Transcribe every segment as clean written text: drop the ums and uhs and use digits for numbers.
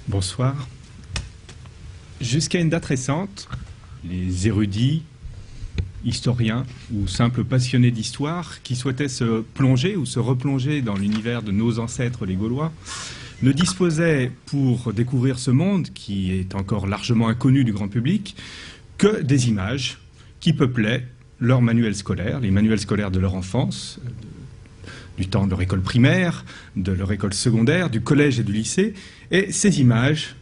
Bonsoir. Jusqu'à une date récente, les érudits, historiens ou simples passionnés d'histoire qui souhaitaient se plonger ou se replonger dans l'univers de nos ancêtres les Gaulois ne disposaient, pour découvrir ce monde qui est encore largement inconnu du grand public, que des images qui peuplaient leurs manuels scolaires, les manuels scolaires de leur enfance, du temps de leur école primaire, de leur école secondaire, du collège et du lycée. Et ces images,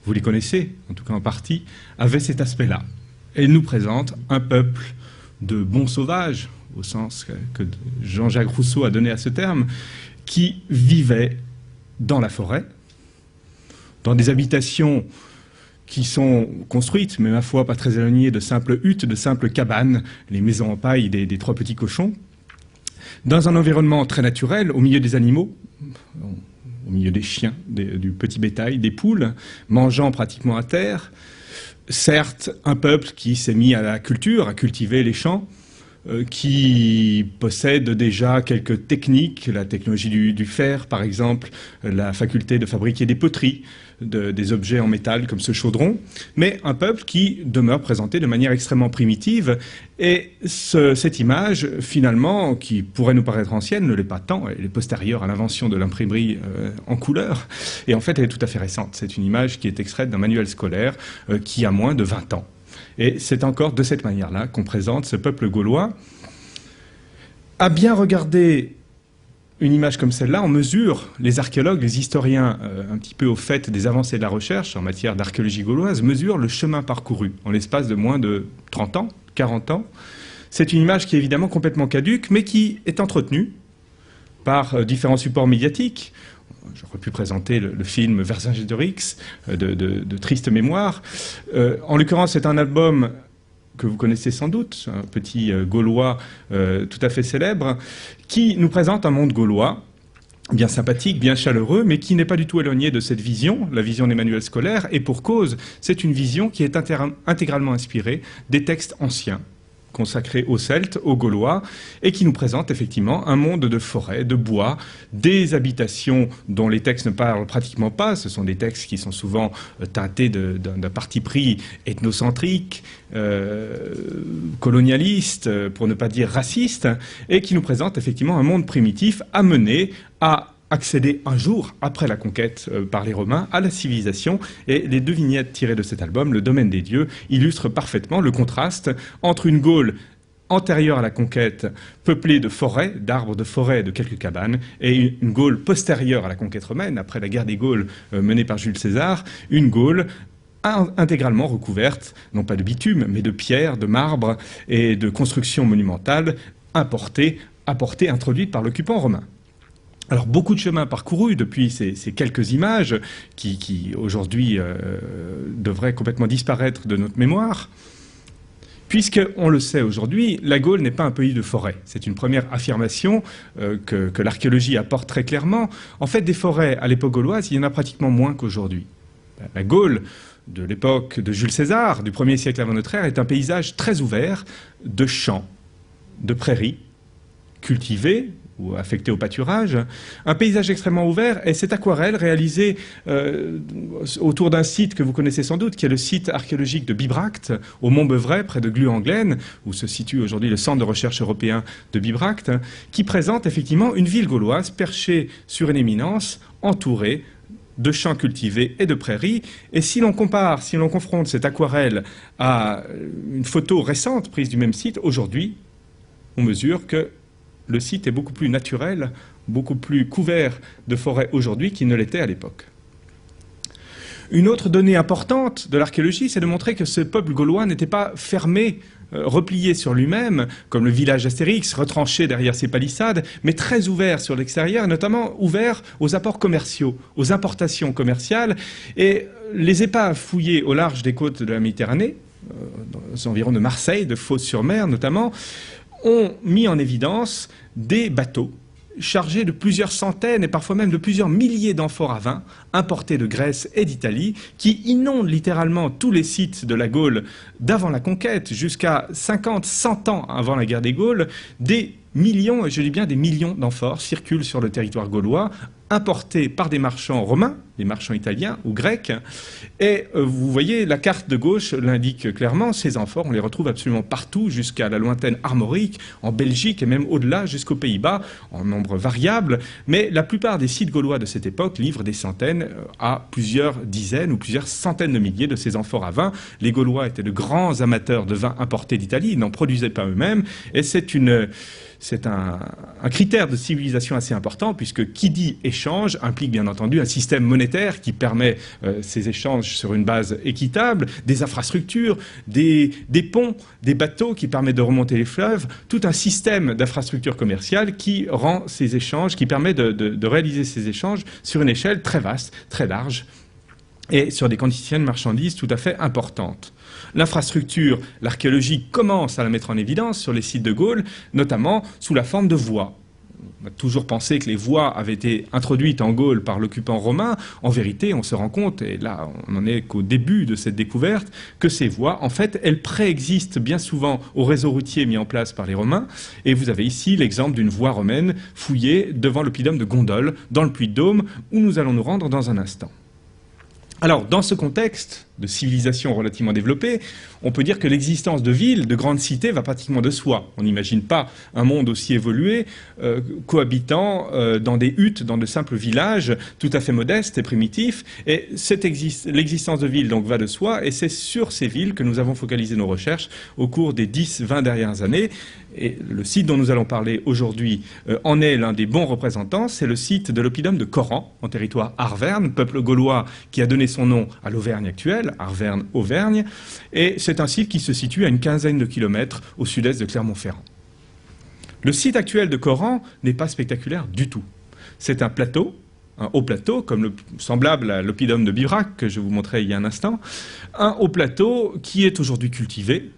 vous les connaissez, en tout cas en partie, avaient cet aspect-là. Elles nous présentent un peuple de bons sauvages, au sens que Jean-Jacques Rousseau a donné à ce terme, qui vivait dans la forêt, dans des habitations qui sont construites, mais ma foi pas très éloignées de simples huttes, de simples cabanes, les maisons en paille des trois petits cochons, dans un environnement très naturel, au milieu des animaux, au milieu des chiens, du petit bétail, des poules, mangeant pratiquement à terre. Certes, un peuple qui s'est mis à la culture, à cultiver les champs, qui possède déjà quelques techniques, la technologie du fer par exemple, la faculté de fabriquer des poteries, des objets en métal comme ce chaudron, mais un peuple qui demeure présenté de manière extrêmement primitive. Et cette image, finalement, qui pourrait nous paraître ancienne, ne l'est pas tant, elle est postérieure à l'invention de l'imprimerie en couleur, et en fait elle est tout à fait récente. C'est une image qui est extraite d'un manuel scolaire qui a moins de 20 ans. Et c'est encore de cette manière-là qu'on présente ce peuple gaulois. À bien regarder une image comme celle-là, on mesure, les archéologues, les historiens un petit peu au fait des avancées de la recherche en matière d'archéologie gauloise, mesurent le chemin parcouru en l'espace de moins de 30 ans, 40 ans. C'est une image qui est évidemment complètement caduque, mais qui est entretenue par différents supports médiatiques. J'aurais pu présenter le film Vercingétorix de triste mémoire. En l'occurrence, c'est un album que vous connaissez sans doute, un petit Gaulois tout à fait célèbre, qui nous présente un monde gaulois, bien sympathique, bien chaleureux, mais qui n'est pas du tout éloigné de cette vision, la vision des manuels scolaires, et pour cause, c'est une vision qui est intégralement inspirée des textes anciens, consacré aux Celtes, aux Gaulois, et qui nous présente effectivement un monde de forêts, de bois, des habitations dont les textes ne parlent pratiquement pas. Ce sont des textes qui sont souvent teintés d'un parti pris ethnocentrique, colonialiste, pour ne pas dire raciste, et qui nous présente effectivement un monde primitif amené à accéder un jour, après la conquête par les Romains, à la civilisation. Et les deux vignettes tirées de cet album, Le Domaine des Dieux, illustrent parfaitement le contraste entre une Gaule antérieure à la conquête, peuplée de forêts, d'arbres de forêt, de quelques cabanes, et une Gaule postérieure à la conquête romaine, après la guerre des Gaules menée par Jules César, une Gaule intégralement recouverte, non pas de bitume, mais de pierre, de marbre et de constructions monumentales importées, introduites par l'occupant romain. Alors, beaucoup de chemin parcouru depuis ces quelques images qui aujourd'hui devraient complètement disparaître de notre mémoire, puisque, on le sait aujourd'hui, la Gaule n'est pas un pays de forêt. C'est une première affirmation que l'archéologie apporte très clairement. En fait, des forêts à l'époque gauloise, il y en a pratiquement moins qu'aujourd'hui. La Gaule de l'époque de Jules César, du 1er siècle avant notre ère, est un paysage très ouvert de champs, de prairies, cultivées, ou affecté au pâturage, un paysage extrêmement ouvert, et cette aquarelle réalisée autour d'un site que vous connaissez sans doute, qui est le site archéologique de Bibracte, au Mont-Beuvray, près de Glu-en-Glen, où se situe aujourd'hui le centre de recherche européen de Bibracte, qui présente effectivement une ville gauloise perchée sur une éminence, entourée de champs cultivés et de prairies. Et si l'on compare, si l'on confronte cette aquarelle à une photo récente prise du même site, aujourd'hui, on mesure que le site est beaucoup plus naturel, beaucoup plus couvert de forêts aujourd'hui qu'il ne l'était à l'époque. Une autre donnée importante de l'archéologie, c'est de montrer que ce peuple gaulois n'était pas fermé, replié sur lui-même, comme le village d'Astérix, retranché derrière ses palissades, mais très ouvert sur l'extérieur, notamment ouvert aux apports commerciaux, aux importations commerciales. Et les épaves fouillées au large des côtes de la Méditerranée, dans les environs de Marseille, de Fos-sur-Mer notamment, ont mis en évidence des bateaux chargés de plusieurs centaines et parfois même de plusieurs milliers d'amphores à vin importés de Grèce et d'Italie, qui inondent littéralement tous les sites de la Gaule d'avant la conquête, jusqu'à 50, 100 ans avant la guerre des Gaules. Des millions, et je dis bien des millions d'amphores circulent sur le territoire gaulois, importés par des marchands romains, des marchands italiens ou grecs. Et vous voyez, la carte de gauche l'indique clairement, ces amphores, on les retrouve absolument partout, jusqu'à la lointaine Armorique, en Belgique et même au-delà, jusqu'aux Pays-Bas, en nombre variable. Mais la plupart des sites gaulois de cette époque livrent des centaines à plusieurs dizaines ou plusieurs centaines de milliers de ces amphores à vin. Les Gaulois étaient de grands amateurs de vin importés d'Italie, ils n'en produisaient pas eux-mêmes, et c'est un critère de civilisation assez important, puisque qui dit échange implique bien entendu un système monétaire qui permet ces échanges sur une base équitable, des infrastructures, des ponts, des bateaux qui permettent de remonter les fleuves, tout un système d'infrastructures commerciales qui rend ces échanges, qui permet de réaliser ces échanges sur une échelle très vaste, très large, et sur des quantités de marchandises tout à fait importantes. L'infrastructure, l'archéologie commence à la mettre en évidence sur les sites de Gaule, notamment sous la forme de voies. On a toujours pensé que les voies avaient été introduites en Gaule par l'occupant romain. En vérité, on se rend compte, et là on n'en est qu'au début de cette découverte, que ces voies, en fait, elles préexistent bien souvent au réseau routier mis en place par les Romains. Et vous avez ici l'exemple d'une voie romaine fouillée devant l'oppidum de Gondole, dans le Puy-de-Dôme, où nous allons nous rendre dans un instant. Alors, dans ce contexte de civilisation relativement développée, on peut dire que l'existence de villes, de grandes cités, va pratiquement de soi. On n'imagine pas un monde aussi évolué, cohabitant dans des huttes, dans de simples villages, tout à fait modestes et primitifs. Et l'existence de villes donc va de soi, et c'est sur ces villes que nous avons focalisé nos recherches au cours des 10-20 dernières années. Et le site dont nous allons parler aujourd'hui en est l'un des bons représentants. C'est le site de l'oppidum de Coran, en territoire arverne, peuple gaulois qui a donné son nom à l'Auvergne actuelle, Arverne-Auvergne. Et c'est un site qui se situe à une quinzaine de kilomètres au sud-est de Clermont-Ferrand. Le site actuel de Coran n'est pas spectaculaire du tout. C'est un plateau, un haut plateau, semblable à l'oppidum de Birac que je vous montrais il y a un instant. Un haut plateau qui est aujourd'hui cultivé.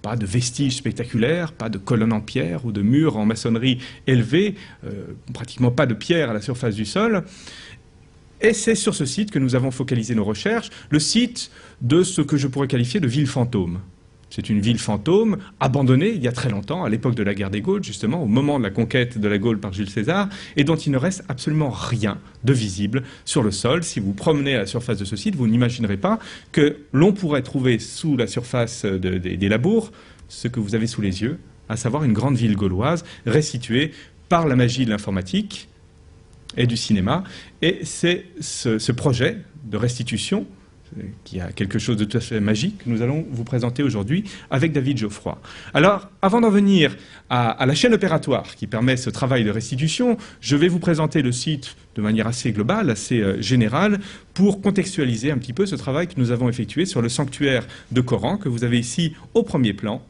Pas de vestiges spectaculaires, pas de colonnes en pierre ou de murs en maçonnerie élevés, pratiquement pas de pierre à la surface du sol. Et c'est sur ce site que nous avons focalisé nos recherches, le site de ce que je pourrais qualifier de ville fantôme. C'est une ville fantôme, abandonnée il y a très longtemps, à l'époque de la guerre des Gaules, justement, au moment de la conquête de la Gaule par Jules César, et dont il ne reste absolument rien de visible sur le sol. Si vous promenez à la surface de ce site, vous n'imaginerez pas que l'on pourrait trouver sous la surface des labours ce que vous avez sous les yeux, à savoir une grande ville gauloise restituée par la magie de l'informatique et du cinéma. Et c'est ce projet de restitution qui a quelque chose de tout à fait magique, que nous allons vous présenter aujourd'hui avec David Geoffroy. Alors, avant d'en venir à la chaîne opératoire qui permet ce travail de restitution, je vais vous présenter le site de manière assez globale, assez générale, pour contextualiser un petit peu ce travail que nous avons effectué sur le sanctuaire de Coran, que vous avez ici au premier plan.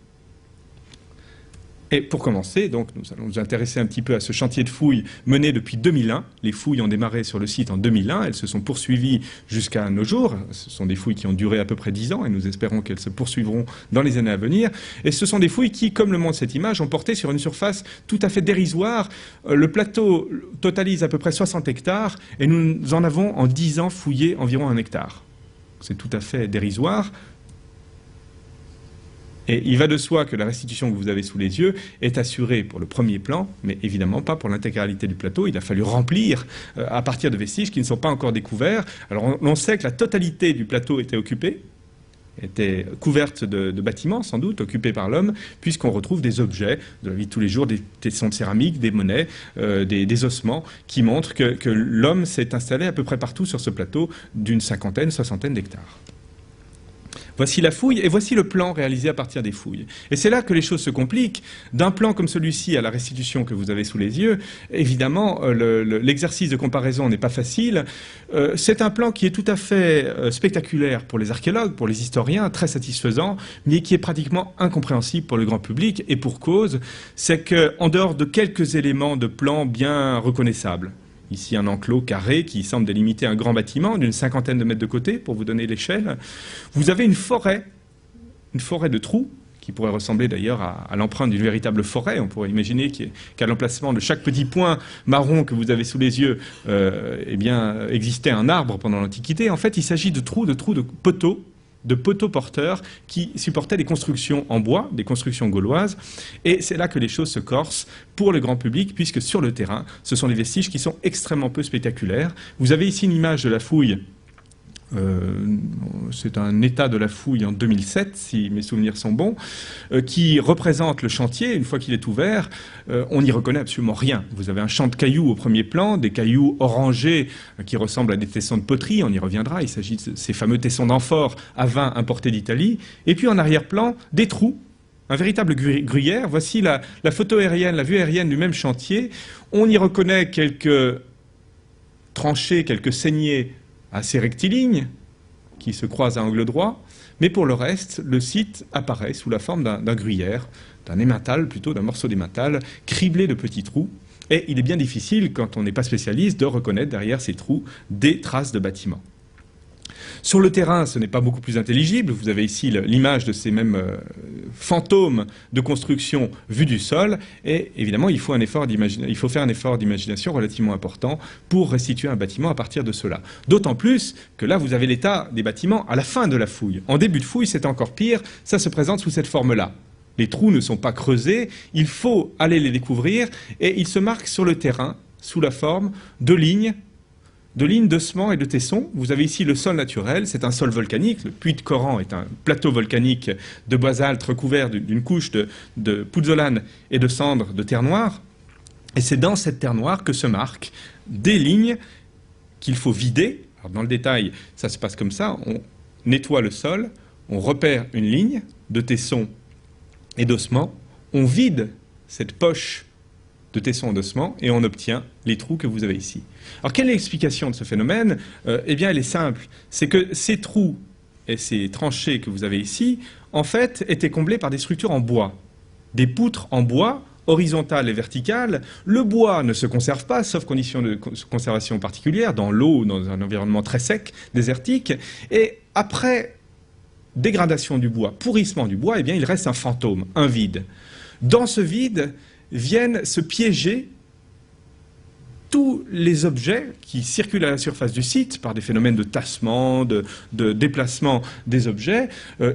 Et pour commencer, donc, nous allons nous intéresser un petit peu à ce chantier de fouilles mené depuis 2001. Les fouilles ont démarré sur le site en 2001, elles se sont poursuivies jusqu'à nos jours. Ce sont des fouilles qui ont duré à peu près 10 ans et nous espérons qu'elles se poursuivront dans les années à venir. Et ce sont des fouilles qui, comme le montre cette image, ont porté sur une surface tout à fait dérisoire. Le plateau totalise à peu près 60 hectares et nous en avons en 10 ans fouillé environ 1 hectare. C'est tout à fait dérisoire. Et il va de soi que la restitution que vous avez sous les yeux est assurée pour le premier plan, mais évidemment pas pour l'intégralité du plateau. Il a fallu remplir à partir de vestiges qui ne sont pas encore découverts. Alors on sait que la totalité du plateau était occupée, était couverte de bâtiments sans doute, occupés par l'homme, puisqu'on retrouve des objets de la vie de tous les jours, des tessons de céramique, des monnaies, des ossements, qui montrent que l'homme s'est installé à peu près partout sur ce plateau d'une cinquantaine, soixantaine d'hectares. Voici la fouille et voici le plan réalisé à partir des fouilles. Et c'est là que les choses se compliquent. D'un plan comme celui-ci à la restitution que vous avez sous les yeux, évidemment, l'exercice de comparaison n'est pas facile. C'est un plan qui est tout à fait spectaculaire pour les archéologues, pour les historiens, très satisfaisant, mais qui est pratiquement incompréhensible pour le grand public. Et pour cause, c'est qu'en dehors de quelques éléments de plan bien reconnaissables, ici un enclos carré qui semble délimiter un grand bâtiment d'une cinquantaine de mètres de côté, pour vous donner l'échelle. Vous avez une forêt de trous, qui pourrait ressembler d'ailleurs à l'empreinte d'une véritable forêt. On pourrait imaginer qu'à l'emplacement de chaque petit point marron que vous avez sous les yeux, eh bien, existait un arbre pendant l'Antiquité. En fait, il s'agit de trous de poteaux de poteaux porteurs qui supportaient des constructions en bois, des constructions gauloises. Et c'est là que les choses se corsent pour le grand public, puisque sur le terrain, ce sont des vestiges qui sont extrêmement peu spectaculaires. Vous avez ici une image de la fouille. C'est un état de la fouille en 2007, si mes souvenirs sont bons, qui représente le chantier. Une fois qu'il est ouvert, on n'y reconnaît absolument rien. Vous avez un champ de cailloux au premier plan, des cailloux orangés qui ressemblent à des tessons de poterie, on y reviendra, il s'agit de ces fameux tessons d'amphore à vin importés d'Italie. Et puis en arrière-plan, des trous, un véritable gruyère. Voici la photo aérienne, la vue aérienne du même chantier. On y reconnaît quelques tranchées, quelques saignées assez rectilignes, qui se croisent à angle droit, mais pour le reste, le site apparaît sous la forme d'un gruyère, d'un émental, plutôt d'un morceau d'émental, criblé de petits trous, et il est bien difficile, quand on n'est pas spécialiste, de reconnaître derrière ces trous des traces de bâtiments. Sur le terrain, ce n'est pas beaucoup plus intelligible. Vous avez ici l'image de ces mêmes fantômes de construction vus du sol. Et évidemment, il faut faire un effort d'imagination relativement important pour restituer un bâtiment à partir de cela. D'autant plus que là, vous avez l'état des bâtiments à la fin de la fouille. En début de fouille, c'est encore pire. Ça se présente sous cette forme-là. Les trous ne sont pas creusés. Il faut aller les découvrir. Et ils se marquent sur le terrain sous la forme de lignes d'ossements et de tessons. Vous avez ici le sol naturel, c'est un sol volcanique. Le puits de Coran est un plateau volcanique de basalte recouvert d'une couche de pouzzolane et de cendres de terre noire. Et c'est dans cette terre noire que se marquent des lignes qu'il faut vider. Alors dans le détail, ça se passe comme ça. On nettoie le sol, on repère une ligne de tessons et d'ossements, on vide cette poche de tessons et d'ossements, et on obtient les trous que vous avez ici. Alors, quelle est l'explication de ce phénomène? Eh bien, elle est simple. C'est que ces trous et ces tranchées que vous avez ici, en fait, étaient comblés par des structures en bois. Des poutres en bois, horizontales et verticales. Le bois ne se conserve pas, sauf conditions de conservation particulières, dans l'eau ou dans un environnement très sec, désertique. Et après dégradation du bois, pourrissement du bois, eh bien, il reste un fantôme, un vide. Dans ce vide, viennent se piéger tous les objets qui circulent à la surface du site par des phénomènes de tassement, de déplacement des objets.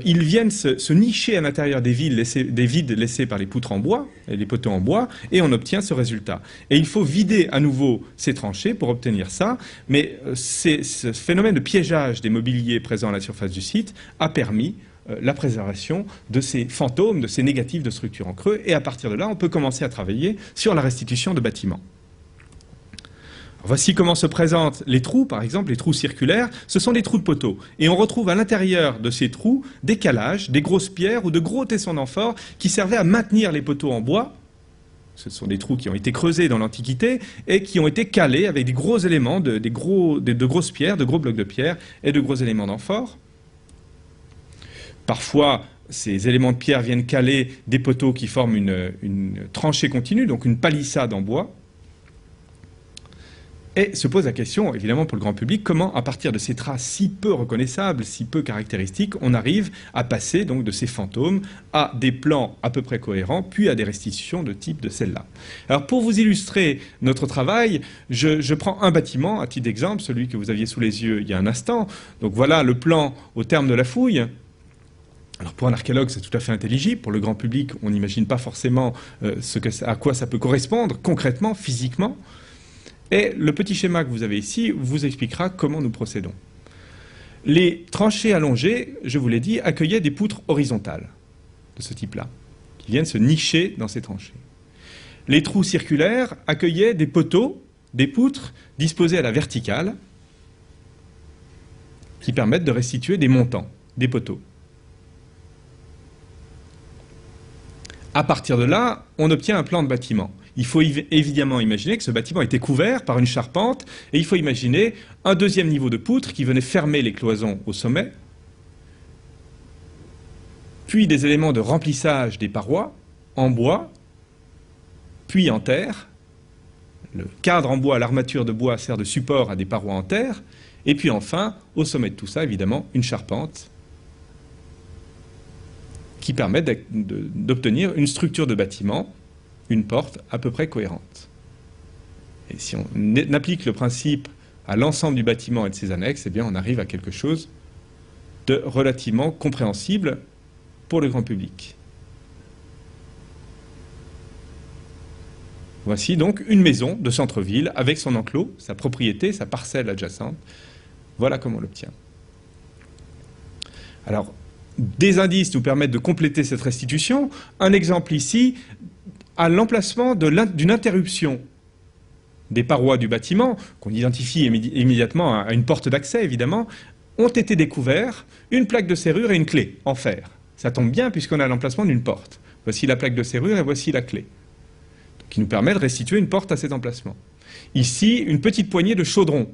Ils viennent se nicher à l'intérieur des vides laissés par les poutres en bois et les poteaux en bois, et on obtient ce résultat. Et il faut vider à nouveau ces tranchées pour obtenir ça, mais ce phénomène de piégeage des mobiliers présents à la surface du site a permis la préservation de ces fantômes, de ces négatifs de structure en creux, et à partir de là, on peut commencer à travailler sur la restitution de bâtiments. Alors, voici comment se présentent les trous, par exemple, les trous circulaires. Ce sont des trous de poteaux. Et on retrouve à l'intérieur de ces trous des calages, des grosses pierres ou de gros tessons d'amphore qui servaient à maintenir les poteaux en bois. Ce sont des trous qui ont été creusés dans l'Antiquité et qui ont été calés avec des gros éléments, de grosses pierres, de gros blocs de pierre et de gros éléments d'amphore. Parfois, ces éléments de pierre viennent caler des poteaux qui forment une tranchée continue, donc une palissade en bois. Et se pose la question, évidemment pour le grand public, comment, à partir de ces traces si peu reconnaissables, si peu caractéristiques, on arrive à passer donc de ces fantômes à des plans à peu près cohérents, puis à des restitutions de type de celle-là. Alors pour vous illustrer notre travail, je prends un bâtiment, à titre d'exemple, celui que vous aviez sous les yeux il y a un instant. Donc voilà le plan au terme de la fouille. Alors pour un archéologue, c'est tout à fait intelligible. Pour le grand public, on n'imagine pas forcément à quoi ça peut correspondre concrètement, physiquement. Et le petit schéma que vous avez ici vous expliquera comment nous procédons. Les tranchées allongées, je vous l'ai dit, accueillaient des poutres horizontales de ce type-là, qui viennent se nicher dans ces tranchées. Les trous circulaires accueillaient des poteaux, des poutres disposées à la verticale, qui permettent de restituer des montants, des poteaux. À partir de là, on obtient un plan de bâtiment. Il faut évidemment imaginer que ce bâtiment était couvert par une charpente, et il faut imaginer un deuxième niveau de poutre qui venait fermer les cloisons au sommet, puis des éléments de remplissage des parois en bois, puis en terre. Le cadre en bois, l'armature de bois sert de support à des parois en terre, et puis enfin, au sommet de tout ça, évidemment, une charpente qui permet d'obtenir une structure de bâtiment, une porte à peu près cohérente. Et si on applique le principe à l'ensemble du bâtiment et de ses annexes, eh bien on arrive à quelque chose de relativement compréhensible pour le grand public. Voici donc une maison de centre-ville avec son enclos, sa propriété, sa parcelle adjacente. Voilà comment on l'obtient. Alors, des indices nous permettent de compléter cette restitution. Un exemple ici, à l'emplacement d'une interruption des parois du bâtiment, qu'on identifie immédiatement à une porte d'accès évidemment, ont été découverts une plaque de serrure et une clé en fer. Ça tombe bien puisqu'on a l'emplacement d'une porte. Voici la plaque de serrure et voici la clé, qui nous permet de restituer une porte à cet emplacement. Ici, une petite poignée de chaudron.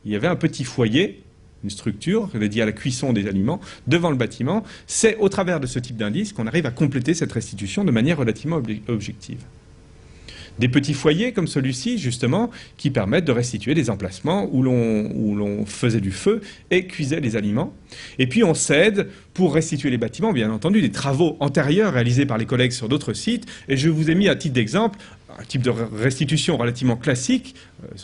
Il y avait un petit foyer, une structure dédiée à la cuisson des aliments devant le bâtiment. C'est au travers de ce type d'indice qu'on arrive à compléter cette restitution de manière relativement objective. Des petits foyers comme celui-ci, justement, qui permettent de restituer des emplacements où l'on faisait du feu et cuisait les aliments. Et puis on s'aide pour restituer les bâtiments, bien entendu, des travaux antérieurs réalisés par les collègues sur d'autres sites. Et je vous ai mis à titre d'exemple un type de restitution relativement classique,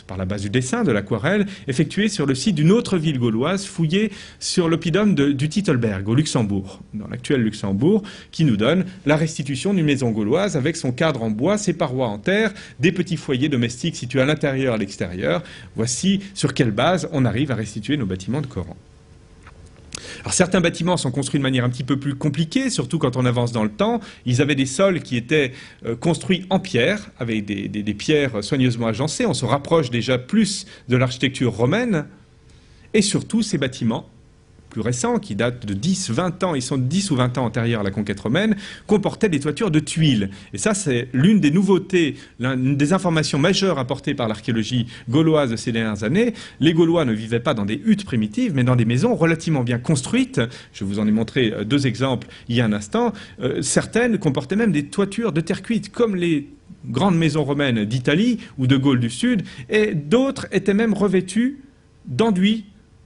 par la base du dessin, de l'aquarelle, effectuée sur le site d'une autre ville gauloise, fouillée sur l'oppidum du Titelberg, au Luxembourg, dans l'actuel Luxembourg, qui nous donne la restitution d'une maison gauloise avec son cadre en bois, ses parois en terre, des petits foyers domestiques situés à l'intérieur et à l'extérieur. Voici sur quelle base on arrive à restituer nos bâtiments de Coran. Alors certains bâtiments sont construits de manière un petit peu plus compliquée, surtout quand on avance dans le temps. Ils avaient des sols qui étaient construits en pierre, avec des pierres soigneusement agencées. On se rapproche déjà plus de l'architecture romaine. Et surtout, ces bâtiments plus récents, qui datent de 10, 20 ans, ils sont de 10 ou 20 ans antérieurs à la conquête romaine, comportaient des toitures de tuiles. Et ça, c'est l'une des nouveautés, l'une des informations majeures apportées par l'archéologie gauloise de ces dernières années. Les Gaulois ne vivaient pas dans des huttes primitives, mais dans des maisons relativement bien construites. Je vous en ai montré deux exemples il y a un instant. Certaines comportaient même des toitures de terre cuite, comme les grandes maisons romaines d'Italie ou de Gaule du Sud, et d'autres étaient même revêtues d'enduits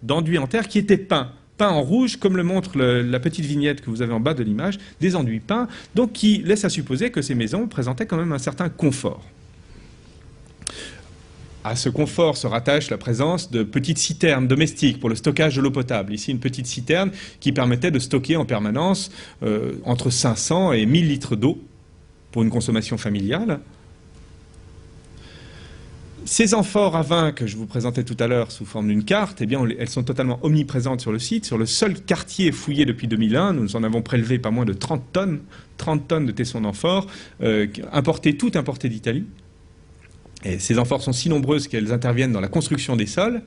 en terre qui étaient peints en rouge, comme le montre la petite vignette que vous avez en bas de l'image, des enduits peints, donc qui laissent à supposer que ces maisons présentaient quand même un certain confort. À ce confort se rattache la présence de petites citernes domestiques pour le stockage de l'eau potable. Ici, une petite citerne qui permettait de stocker en permanence entre 500 et 1000 litres d'eau pour une consommation familiale. Ces amphores à vin que je vous présentais tout à l'heure sous forme d'une carte, eh bien, elles sont totalement omniprésentes sur le site. Sur le seul quartier fouillé depuis 2001, nous en avons prélevé pas moins de 30 tonnes de tessons d'amphores, toutes importées d'Italie. Et ces amphores sont si nombreuses qu'elles interviennent dans la construction des sols.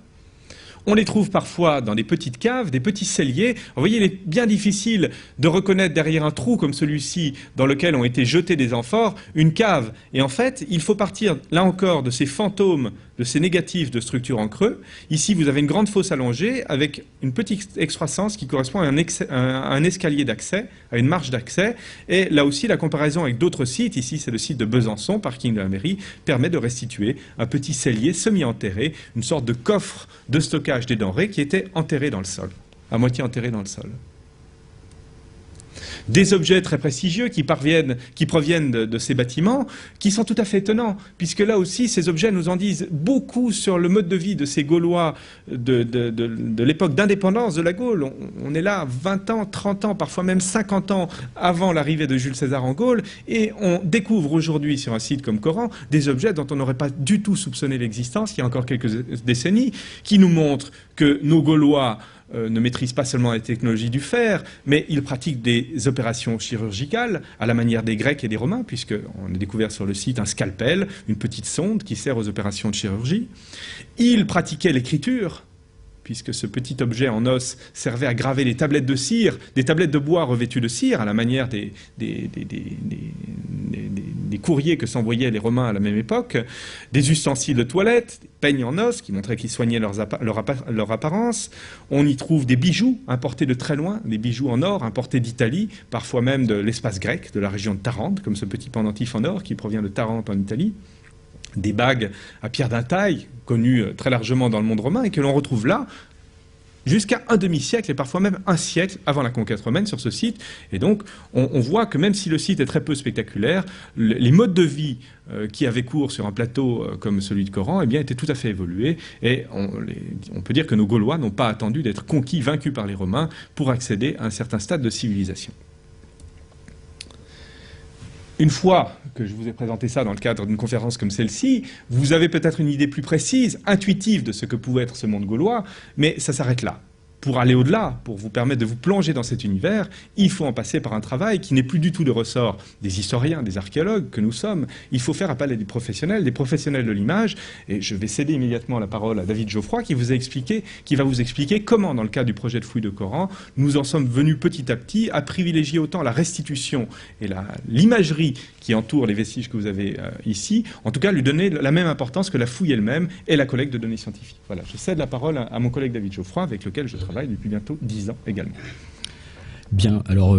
On les trouve parfois dans des petites caves, des petits celliers. Vous voyez, il est bien difficile de reconnaître derrière un trou comme celui-ci, dans lequel ont été jetés des amphores, une cave. Et en fait, il faut partir, là encore, de ces fantômes, de ces négatifs de structure en creux. Ici, vous avez une grande fosse allongée avec une petite excroissance qui correspond à un escalier d'accès, à une marche d'accès. Et là aussi, la comparaison avec d'autres sites, ici c'est le site de Besançon, parking de la mairie, permet de restituer un petit cellier semi-enterré, une sorte de coffre de stockage des denrées qui était enterré dans le sol, à moitié enterré dans le sol. Des objets très prestigieux qui proviennent de ces bâtiments, qui sont tout à fait étonnants, puisque là aussi, ces objets nous en disent beaucoup sur le mode de vie de ces Gaulois de l'époque d'indépendance de la Gaule. On est là 20 ans, 30 ans, parfois même 50 ans avant l'arrivée de Jules César en Gaule, et on découvre aujourd'hui sur un site comme Coran des objets dont on n'aurait pas du tout soupçonné l'existence il y a encore quelques décennies, qui nous montrent que nos Gaulois ne maîtrisent pas seulement la technologie du fer, mais ils pratiquent des opérations chirurgicales à la manière des Grecs et des Romains, puisqu'on a découvert sur le site un scalpel, une petite sonde qui sert aux opérations de chirurgie. Ils pratiquaient l'écriture, puisque ce petit objet en os servait à graver les tablettes de cire, des tablettes de bois revêtues de cire, à la manière des courriers que s'envoyaient les Romains à la même époque, des ustensiles de toilette, des peignes en os qui montraient qu'ils soignaient leur apparence. On y trouve des bijoux importés de très loin, des bijoux en or importés d'Italie, parfois même de l'espace grec, de la région de Tarente, comme ce petit pendentif en or qui provient de Tarente en Italie. Des bagues à pierre d'intaille, connues très largement dans le monde romain, et que l'on retrouve là, jusqu'à un demi-siècle et parfois même un siècle avant la conquête romaine sur ce site. Et donc, on voit que même si le site est très peu spectaculaire, les modes de vie qui avaient cours sur un plateau comme celui de Coran, eh bien, étaient tout à fait évolués. Et on peut dire que nos Gaulois n'ont pas attendu d'être conquis, vaincus par les Romains pour accéder à un certain stade de civilisation. Une fois que je vous ai présenté ça dans le cadre d'une conférence comme celle-ci, vous avez peut-être une idée plus précise, intuitive de ce que pouvait être ce monde gaulois, mais ça s'arrête là. Pour aller au-delà, pour vous permettre de vous plonger dans cet univers, il faut en passer par un travail qui n'est plus du tout de ressort des historiens, des archéologues que nous sommes. Il faut faire appel à des professionnels de l'image. Et je vais céder immédiatement la parole à David Geoffroy qui va vous expliquer comment, dans le cadre du projet de fouille de Coran, nous en sommes venus petit à petit à privilégier autant la restitution et l'imagerie qui entoure les vestiges que vous avez ici, en tout cas lui donner la même importance que la fouille elle-même et la collecte de données scientifiques. Voilà, je cède la parole à mon collègue David Geoffroy, avec lequel je travaille depuis bientôt 10 ans également. Bien, alors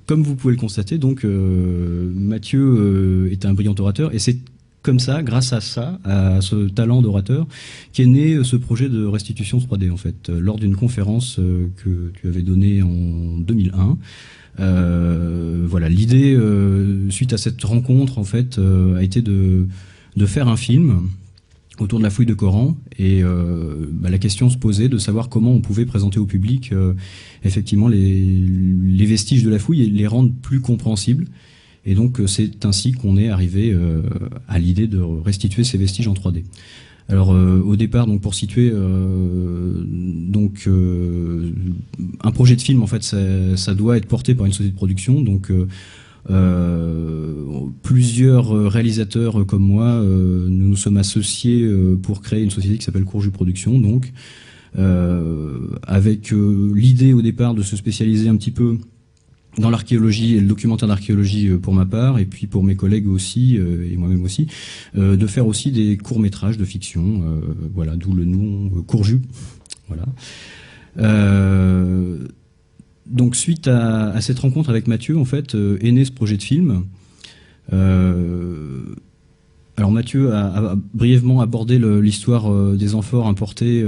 comme vous pouvez le constater, donc Mathieu est un brillant orateur et c'est comme ça, grâce à ça, à ce talent d'orateur, qu'est né ce projet de restitution 3D en fait, lors d'une conférence que tu avais donnée en 2001. Voilà, l'idée suite à cette rencontre en fait a été de faire un film autour de la fouille de Coran et la question se posait de savoir comment on pouvait présenter au public effectivement les vestiges de la fouille et les rendre plus compréhensibles. Et donc c'est ainsi qu'on est arrivé à l'idée de restituer ces vestiges en 3D. Alors au départ, donc pour situer, un projet de film en fait, ça doit être porté par une société de production. Donc plusieurs réalisateurs comme moi, nous nous sommes associés pour créer une société qui s'appelle Courju Productions. Donc avec l'idée au départ de se spécialiser un petit peu dans l'archéologie et le documentaire d'archéologie pour ma part, et puis pour mes collègues aussi, et moi-même aussi, de faire aussi des courts-métrages de fiction, voilà, d'où le nom Courju. Voilà. Donc suite à cette rencontre avec Mathieu, en fait, est né ce projet de film. Alors Mathieu a brièvement abordé l'histoire des amphores importés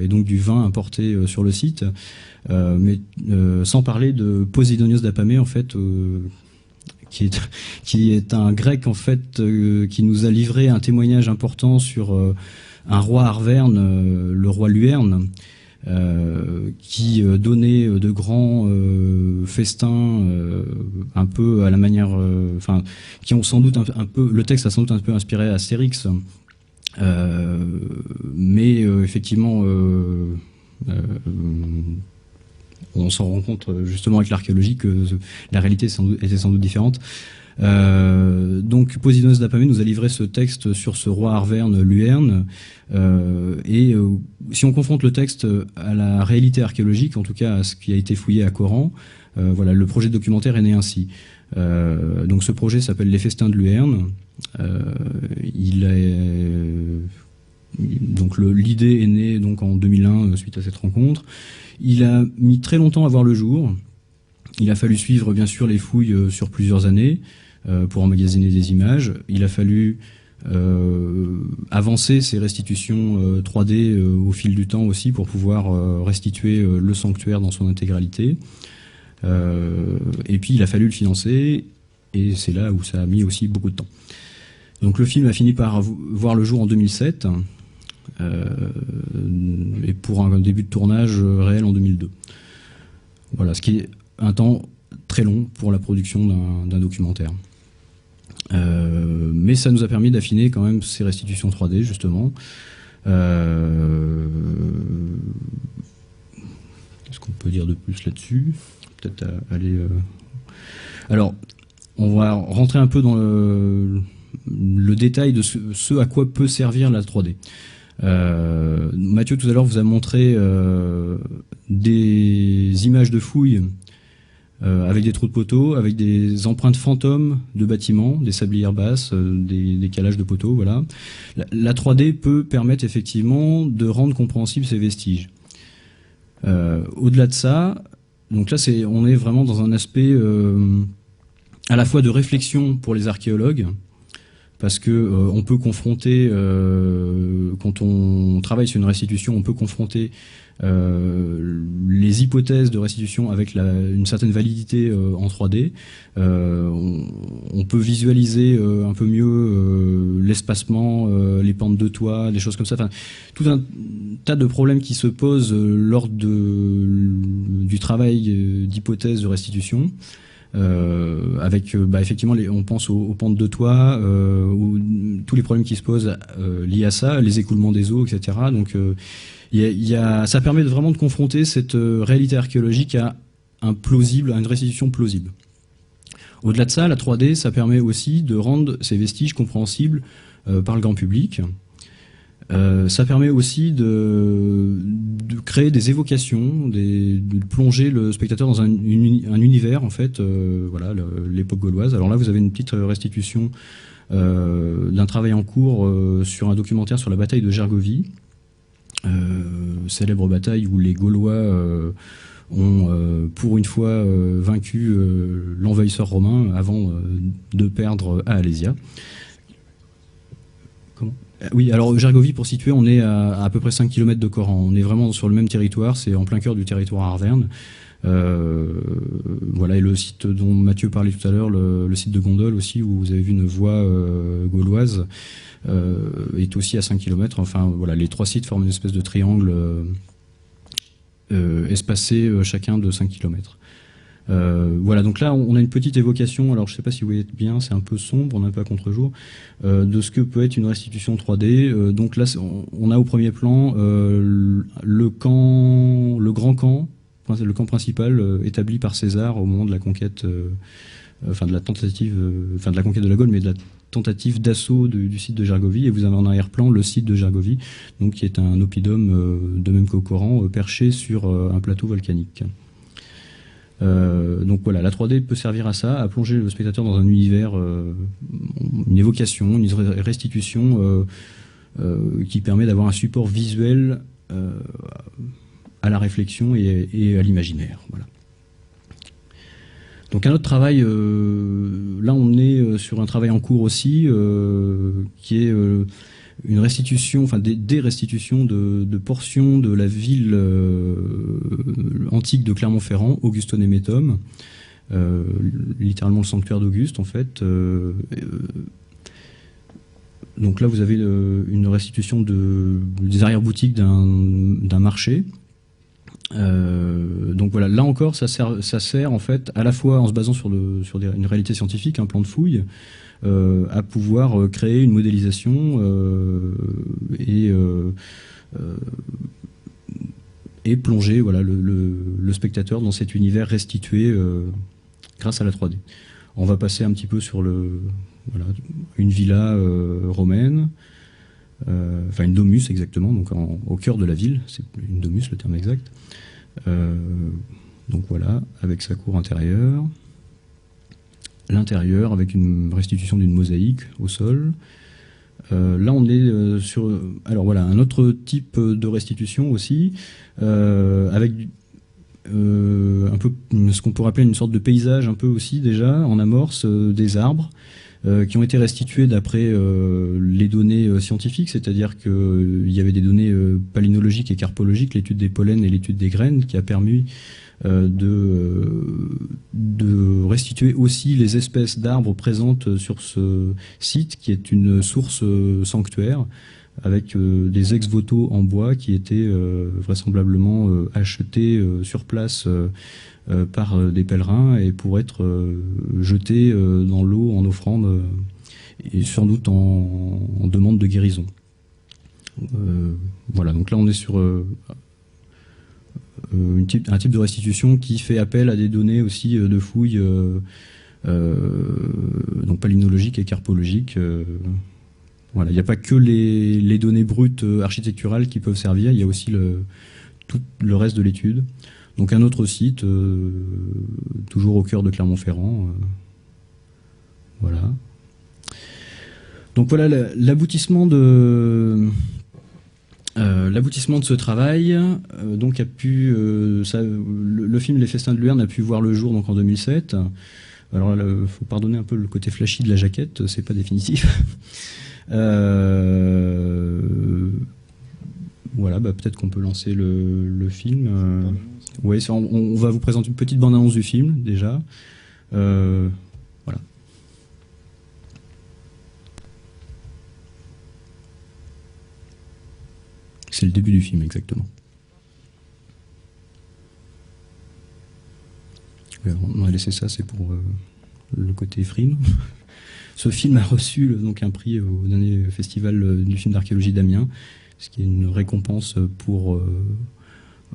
et donc du vin importé sur le site, mais sans parler de Posidonios d'Apamée en fait, qui est un grec en fait qui nous a livré un témoignage important sur un roi arverne, le roi Luerne, qui donnait de grands festins un peu à la manière, qui ont sans doute un peu, le texte a sans doute un peu inspiré Astérix, mais effectivement on s'en rend compte justement avec l'archéologie que la réalité était sans doute différente. Donc Posidonios d'Apamée nous a livré ce texte sur ce roi arverne Luerne, et si on confronte le texte à la réalité archéologique, en tout cas à ce qui a été fouillé à Coran, voilà, le projet de documentaire est né ainsi. Donc ce projet s'appelle Les Festins de Luerne. Donc l'idée est née donc en 2001 suite à cette rencontre. Il a mis très longtemps à voir le jour. Il a fallu suivre bien sûr les fouilles sur plusieurs années pour emmagasiner des images. Il a fallu avancer ces restitutions 3D au fil du temps aussi pour pouvoir restituer le sanctuaire dans son intégralité. Et puis il a fallu le financer et c'est là où ça a mis aussi beaucoup de temps. Donc le film a fini par voir le jour en 2007 et pour un début de tournage réel en 2002. Voilà, ce qui est un temps très long pour la production d'un documentaire. Mais ça nous a permis d'affiner quand même ces restitutions 3D justement. Qu'est-ce qu'on peut dire de plus là-dessus? Peut-être aller... Alors, on va rentrer un peu dans le détail de ce à quoi peut servir la 3D. Mathieu tout à l'heure vous a montré des images de fouilles avec des trous de poteaux, avec des empreintes fantômes de bâtiments, des sablières basses, des calages de poteaux, voilà. La 3D peut permettre effectivement de rendre compréhensibles ces vestiges. Au-delà de ça, donc là on est vraiment dans un aspect à la fois de réflexion pour les archéologues, parce que on peut confronter, quand on travaille sur une restitution, on peut confronter les hypothèses de restitution avec une certaine validité en 3D. On peut visualiser un peu mieux l'espacement, les pentes de toit, des choses comme ça. Enfin, tout un tas de problèmes qui se posent lors du travail d'hypothèse de restitution. Avec effectivement on pense aux pentes de toit, ou tous les problèmes qui se posent liés à ça, les écoulements des eaux, etc. Donc ça permet vraiment de confronter cette réalité archéologique à à une restitution plausible. Au-delà de ça, la 3D, ça permet aussi de rendre ces vestiges compréhensibles par le grand public. Ça permet aussi de créer des évocations, de plonger le spectateur dans un univers, en fait, voilà, l'époque gauloise. Alors là, vous avez une petite restitution d'un travail en cours sur un documentaire sur la bataille de Gergovie, célèbre bataille où les Gaulois ont pour une fois vaincu l'envahisseur romain avant de perdre à Alésia. Comment ? Oui, alors Gergovie, pour situer, on est à peu près 5 km de Coran. On est vraiment sur le même territoire, c'est en plein cœur du territoire arverne. Voilà, et le site dont Mathieu parlait tout à l'heure, le site de Gondole aussi, où vous avez vu une voie gauloise, est aussi à 5 km. Enfin, voilà, les trois sites forment une espèce de triangle espacé chacun de 5 km. Voilà, donc là on a une petite évocation, alors je ne sais pas si vous voyez bien, c'est un peu sombre, on n'est pas à contre-jour, de ce que peut être une restitution 3D. Donc là on a au premier plan le grand camp, le camp principal établi par César au moment de la conquête, de la tentative, de la conquête de la Gaule, mais de la tentative d'assaut du site de Gergovie. Et vous avez en arrière-plan le site de Gergovie, donc qui est un oppidum de même qu'au Coran, perché sur un plateau volcanique. Donc voilà, la 3D peut servir à ça, à plonger le spectateur dans un univers, une évocation, une restitution qui permet d'avoir un support visuel à la réflexion et à l'imaginaire. Voilà. Donc un autre travail, là on est sur un travail en cours aussi, qui est une restitution, enfin des restitutions de portions de la ville antique de Clermont-Ferrand, Augustonemetum, littéralement le sanctuaire d'Auguste en fait. Donc là vous avez une restitution des arrière-boutiques d'un marché. Donc voilà, là encore ça sert en fait à la fois en se basant sur une réalité scientifique, un plan de fouille, à pouvoir créer une modélisation et plonger voilà, le spectateur dans cet univers restitué grâce à la 3D. On va passer un petit peu sur une villa romaine, enfin une domus exactement, donc au cœur de la ville, c'est une domus le terme exact. Donc voilà, avec sa cour intérieure. L'intérieur avec une restitution d'une mosaïque au sol. Là on est sur un autre type de restitution aussi, avec un peu ce qu'on pourrait appeler une sorte de paysage un peu aussi déjà en amorce, des arbres qui ont été restitués d'après les données scientifiques, c'est-à-dire qu'il y avait des données palynologiques et carpologiques, l'étude des pollens et l'étude des graines, qui a permis de restituer aussi les espèces d'arbres présentes sur ce site, qui est une source sanctuaire, avec des ex-voto en bois qui étaient vraisemblablement achetés sur place par des pèlerins et pour être jetés dans l'eau en offrande et sans doute en demande de guérison. Voilà, donc là on est sur un type de restitution qui fait appel à des données aussi de fouilles donc palynologiques et carpologiques. Voilà, il n'y a pas que les données brutes architecturales qui peuvent servir, il y a aussi tout le reste de l'étude. Donc un autre site, toujours au cœur de Clermont-Ferrand. Voilà. Donc voilà l'aboutissement de ce travail. Donc le film Les Festins de Luyerne a pu voir le jour donc en 2007. Alors, il faut pardonner un peu le côté flashy de la jaquette, c'est pas définitif. Voilà, peut-être qu'on peut lancer le film. Ouais, on va vous présenter une petite bande-annonce du film, déjà. Voilà. C'est le début du film, exactement. On a laissé ça, c'est pour le côté frime. Ce film a reçu donc un prix au dernier festival du film d'archéologie d'Amiens, ce qui est une récompense pour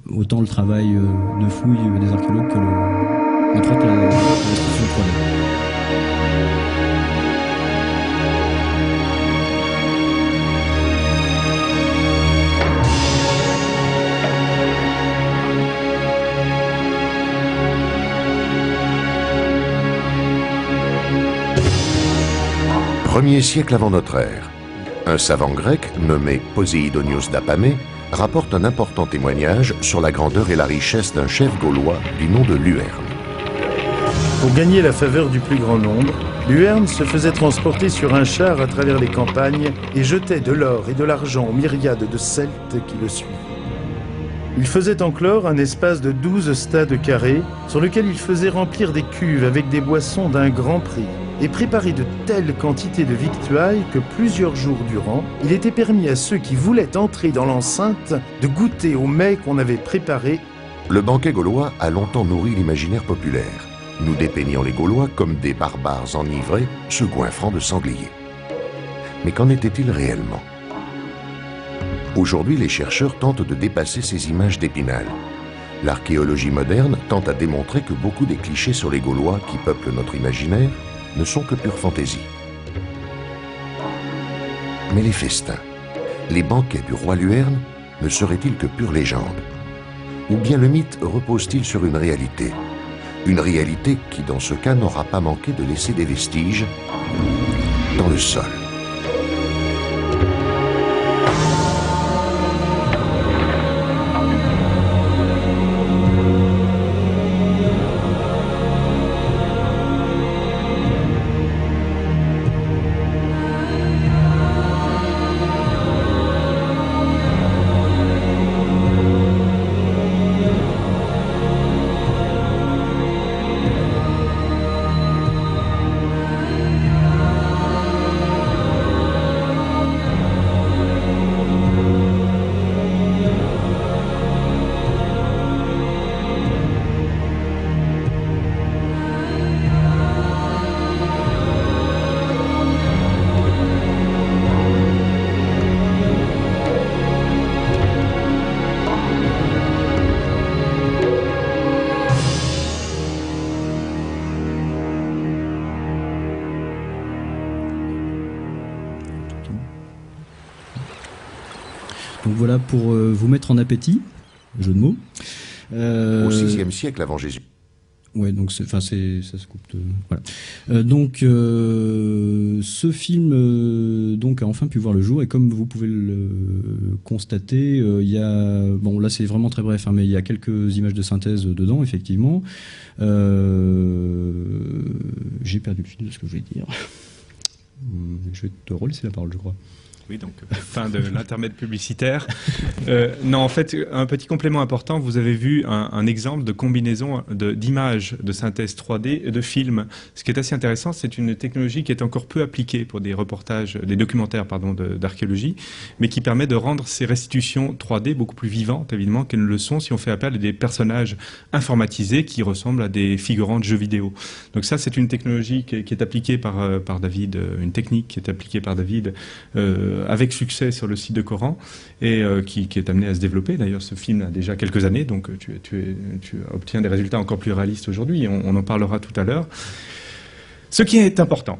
autant le travail de fouille des archéologues que entre autres la restitution 3D. Premier siècle avant notre ère, un savant grec nommé Poséidonios d'Apamée rapporte un important témoignage sur la grandeur et la richesse d'un chef gaulois du nom de Luerne. Pour gagner la faveur du plus grand nombre, Luerne se faisait transporter sur un char à travers les campagnes et jetait de l'or et de l'argent aux myriades de Celtes qui le suivaient. Il faisait enclore un espace de 12 stades carrés sur lequel il faisait remplir des cuves avec des boissons d'un grand prix et préparer de telles quantités de victuailles que plusieurs jours durant, il était permis à ceux qui voulaient entrer dans l'enceinte de goûter aux mets qu'on avait préparés. Le banquet gaulois a longtemps nourri l'imaginaire populaire, nous dépeignant les Gaulois comme des barbares enivrés, se goinfrant de sangliers. Mais qu'en était-il réellement ? Aujourd'hui, les chercheurs tentent de dépasser ces images d'Épinal. L'archéologie moderne tente à démontrer que beaucoup des clichés sur les Gaulois qui peuplent notre imaginaire ne sont que pure fantaisie. Mais les festins, les banquets du roi Luerne, ne seraient-ils que pure légende? Ou bien le mythe repose-t-il sur une réalité? Une réalité qui, dans ce cas, n'aura pas manqué de laisser des vestiges dans le sol. Donc voilà pour vous mettre en appétit, jeu de mots. Au VIe siècle avant Jésus. Ouais, donc ça se coupe. Voilà. Donc ce film donc a enfin pu voir le jour, et comme vous pouvez le constater, il y a là c'est vraiment très bref, hein, mais il y a quelques images de synthèse dedans, effectivement. J'ai perdu le fil de ce que je voulais dire. Je vais te relaisser la parole, je crois. Oui, donc fin de l'intermède publicitaire. Non, en fait, un petit complément important, vous avez vu un exemple de combinaison d'images de synthèse 3D de films. Ce qui est assez intéressant, c'est une technologie qui est encore peu appliquée pour des reportages, des documentaires d'archéologie, mais qui permet de rendre ces restitutions 3D beaucoup plus vivantes, évidemment, qu'elles ne le sont si on fait appel à des personnages informatisés qui ressemblent à des figurants de jeux vidéo. Donc ça, c'est une technologie qui est appliquée par David, une technique qui est appliquée par David avec succès sur le site de Coran, et qui est amené à se développer. D'ailleurs, ce film a déjà quelques années, donc tu obtiens des résultats encore plus réalistes aujourd'hui. On en parlera tout à l'heure. Ce qui est important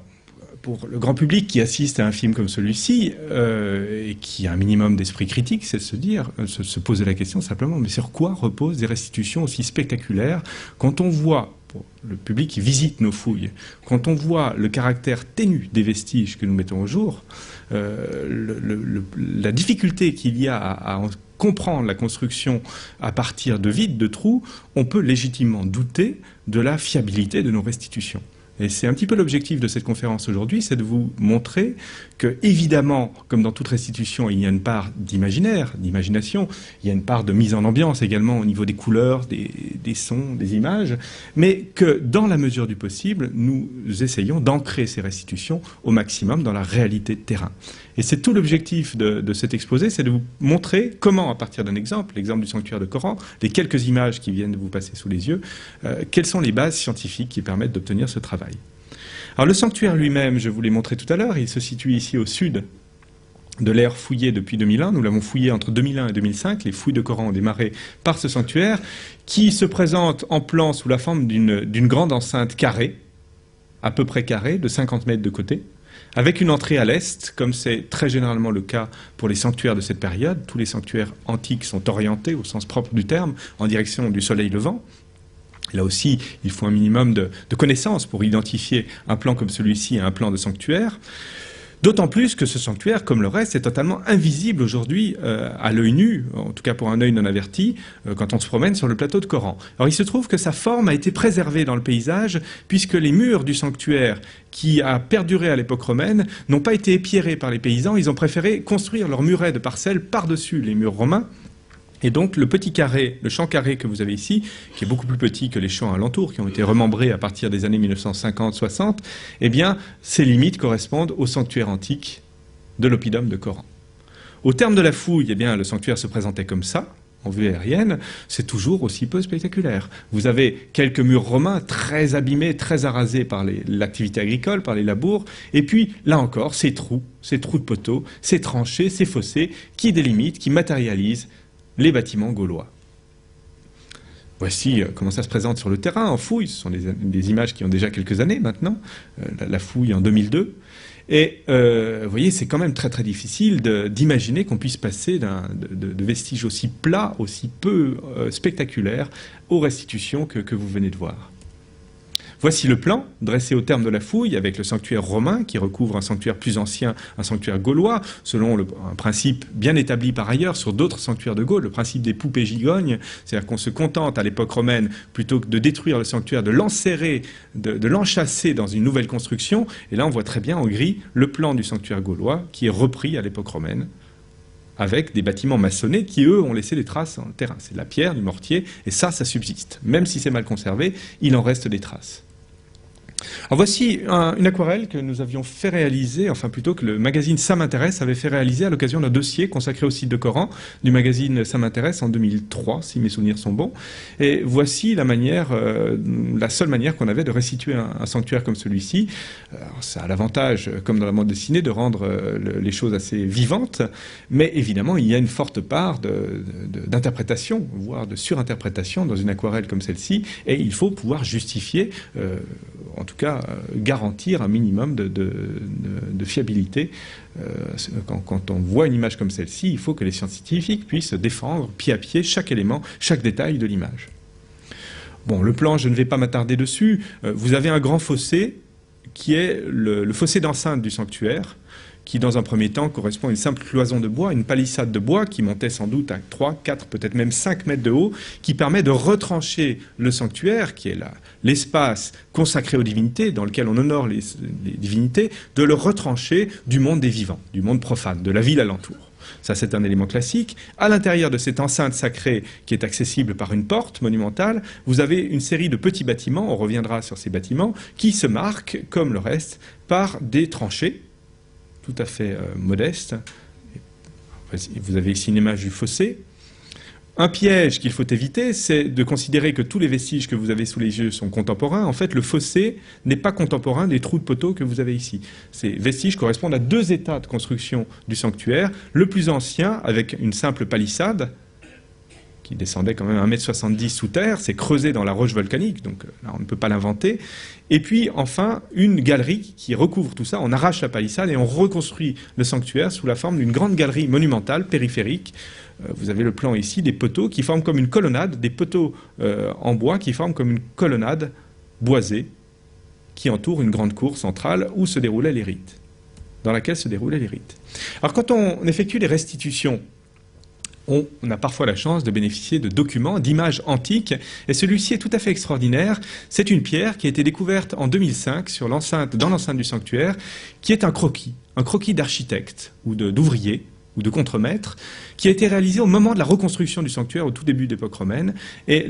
pour le grand public qui assiste à un film comme celui-ci, et qui a un minimum d'esprit critique, c'est de se poser la question simplement, mais sur quoi reposent des restitutions aussi spectaculaires quand on voit, pour le public qui visite nos fouilles, quand on voit le caractère ténu des vestiges que nous mettons au jour, la difficulté qu'il y a à comprendre la construction à partir de vides, de trous, on peut légitimement douter de la fiabilité de nos restitutions. Et c'est un petit peu l'objectif de cette conférence aujourd'hui, c'est de vous montrer que, évidemment, comme dans toute restitution, il y a une part d'imaginaire, d'imagination, il y a une part de mise en ambiance également au niveau des couleurs, des sons, des images, mais que, dans la mesure du possible, nous essayons d'ancrer ces restitutions au maximum dans la réalité de terrain. Et c'est tout l'objectif de cet exposé, c'est de vous montrer comment, à partir d'un exemple, l'exemple du sanctuaire de Coran, les quelques images qui viennent de vous passer sous les yeux, quelles sont les bases scientifiques qui permettent d'obtenir ce travail. Alors le sanctuaire lui-même, je vous l'ai montré tout à l'heure, il se situe ici au sud de l'aire fouillée depuis 2001. Nous l'avons fouillé entre 2001 et 2005. Les fouilles de Coran ont démarré par ce sanctuaire qui se présente en plan sous la forme d'une grande enceinte carrée, à peu près carrée, de 50 mètres de côté, avec une entrée à l'est, comme c'est très généralement le cas pour les sanctuaires de cette période. Tous les sanctuaires antiques sont orientés, au sens propre du terme, en direction du soleil levant. Là aussi, il faut un minimum de connaissances pour identifier un plan comme celui-ci et un plan de sanctuaire. D'autant plus que ce sanctuaire, comme le reste, est totalement invisible aujourd'hui à l'œil nu, en tout cas pour un œil non averti, quand on se promène sur le plateau de Coran. Alors il se trouve que sa forme a été préservée dans le paysage, puisque les murs du sanctuaire, qui a perduré à l'époque romaine, n'ont pas été épierrés par les paysans. Ils ont préféré construire leurs murets de parcelles par-dessus les murs romains. Et donc le petit carré, le champ carré que vous avez ici, qui est beaucoup plus petit que les champs alentours, qui ont été remembrés à partir des années 1950-60, eh bien, ces limites correspondent au sanctuaire antique de l'oppidum de Coran. Au terme de la fouille, eh bien, le sanctuaire se présentait comme ça, en vue aérienne, c'est toujours aussi peu spectaculaire. Vous avez quelques murs romains très abîmés, très arasés par l'activité agricole, par les labours, et puis, là encore, ces trous de poteaux, ces tranchées, ces fossés, qui délimitent, qui matérialisent les bâtiments gaulois. Voici comment ça se présente sur le terrain, en fouille. Ce sont des images qui ont déjà quelques années maintenant, la fouille en 2002. Et vous voyez, c'est quand même très très difficile d'imaginer qu'on puisse passer de vestiges aussi plats, aussi peu spectaculaires aux restitutions que vous venez de voir. Voici le plan dressé au terme de la fouille avec le sanctuaire romain qui recouvre un sanctuaire plus ancien, un sanctuaire gaulois, selon un principe bien établi par ailleurs sur d'autres sanctuaires de Gaule, le principe des poupées gigognes, c'est-à-dire qu'on se contente à l'époque romaine, plutôt que de détruire le sanctuaire, de l'enserrer, de l'enchasser dans une nouvelle construction. Et là on voit très bien en gris le plan du sanctuaire gaulois qui est repris à l'époque romaine, avec des bâtiments maçonnés qui, eux, ont laissé des traces dans le terrain. C'est de la pierre, du mortier, et ça subsiste. Même si c'est mal conservé, il en reste des traces. Alors voici une aquarelle que nous avions fait réaliser, enfin plutôt que le magazine Ça m'intéresse avait fait réaliser à l'occasion d'un dossier consacré au site de Coran du magazine Ça m'intéresse en 2003, si mes souvenirs sont bons. Et voici la seule manière qu'on avait de restituer un sanctuaire comme celui-ci. Ça a l'avantage, comme dans la bande dessinée, de rendre les choses assez vivantes, mais évidemment il y a une forte part d'interprétation, voire de surinterprétation dans une aquarelle comme celle-ci, et il faut pouvoir justifier en tout cas garantir un minimum de fiabilité. Quand on voit une image comme celle-ci, il faut que les scientifiques puissent défendre pied à pied chaque élément, chaque détail de l'image. Bon, le plan, je ne vais pas m'attarder dessus. Vous avez un grand fossé qui est le fossé d'enceinte du sanctuaire, qui dans un premier temps correspond à une simple cloison de bois, une palissade de bois qui montait sans doute à 3, 4, peut-être même 5 mètres de haut, qui permet de retrancher le sanctuaire, qui est l'espace consacré aux divinités, dans lequel on honore les divinités, de le retrancher du monde des vivants, du monde profane, de la ville alentour. Ça, c'est un élément classique. À l'intérieur de cette enceinte sacrée qui est accessible par une porte monumentale, vous avez une série de petits bâtiments, on reviendra sur ces bâtiments, qui se marquent, comme le reste, par des tranchées, tout à fait modeste. Vous avez ici une image du fossé. Un piège qu'il faut éviter, c'est de considérer que tous les vestiges que vous avez sous les yeux sont contemporains. En fait, le fossé n'est pas contemporain des trous de poteaux que vous avez ici. Ces vestiges correspondent à 2 états de construction du sanctuaire. Le plus ancien, avec une simple palissade, qui descendait quand même 1,70 m sous terre, c'est creusé dans la roche volcanique, donc là on ne peut pas l'inventer. Et puis enfin, une galerie qui recouvre tout ça, on arrache la palissade et on reconstruit le sanctuaire sous la forme d'une grande galerie monumentale, périphérique. Vous avez le plan ici, des poteaux qui forment comme une colonnade, des poteaux en bois qui forment comme une colonnade boisée qui entoure une grande cour centrale où se déroulaient les rites, dans laquelle se déroulaient les rites. Alors quand on effectue les restitutions on a parfois la chance de bénéficier de documents, d'images antiques, et celui-ci est tout à fait extraordinaire. C'est une pierre qui a été découverte en 2005 dans l'enceinte du sanctuaire, qui est un croquis d'architecte ou d'ouvrier ou de contremaître, qui a été réalisé au moment de la reconstruction du sanctuaire au tout début de l'époque romaine, et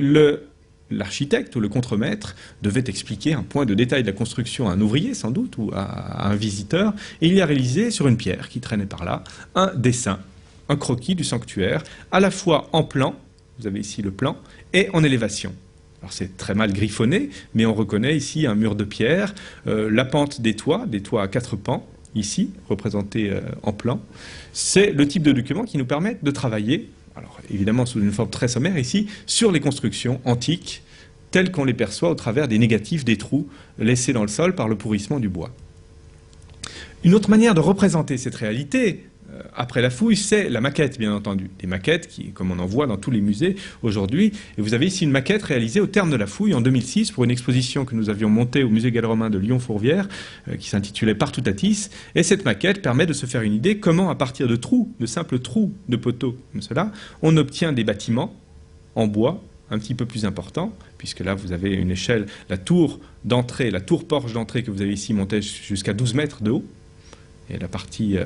l'architecte ou le contremaître devait expliquer un point de détail de la construction à un ouvrier, sans doute, ou à un visiteur, et il y a réalisé sur une pierre qui traînait par là un dessin, un croquis du sanctuaire, à la fois en plan, vous avez ici le plan, et en élévation. Alors c'est très mal griffonné, mais on reconnaît ici un mur de pierre, la pente des toits à 4 pans, ici, représentés en plan. C'est le type de document qui nous permet de travailler, alors évidemment sous une forme très sommaire ici, sur les constructions antiques, telles qu'on les perçoit au travers des négatifs, des trous laissés dans le sol par le pourrissement du bois. Une autre manière de représenter cette réalité, après la fouille, c'est la maquette, bien entendu. Des maquettes qui, comme on en voit dans tous les musées aujourd'hui. Et vous avez ici une maquette réalisée au terme de la fouille en 2006 pour une exposition que nous avions montée au musée gallo-romain de Lyon-Fourvière, qui s'intitulait Partutatis. Et cette maquette permet de se faire une idée comment, à partir de trous, de simples trous de poteaux comme cela, on obtient des bâtiments en bois un petit peu plus importants, puisque là vous avez une échelle, la tour d'entrée, la tour-porche d'entrée que vous avez ici montait jusqu'à 12 mètres de haut. Et la partie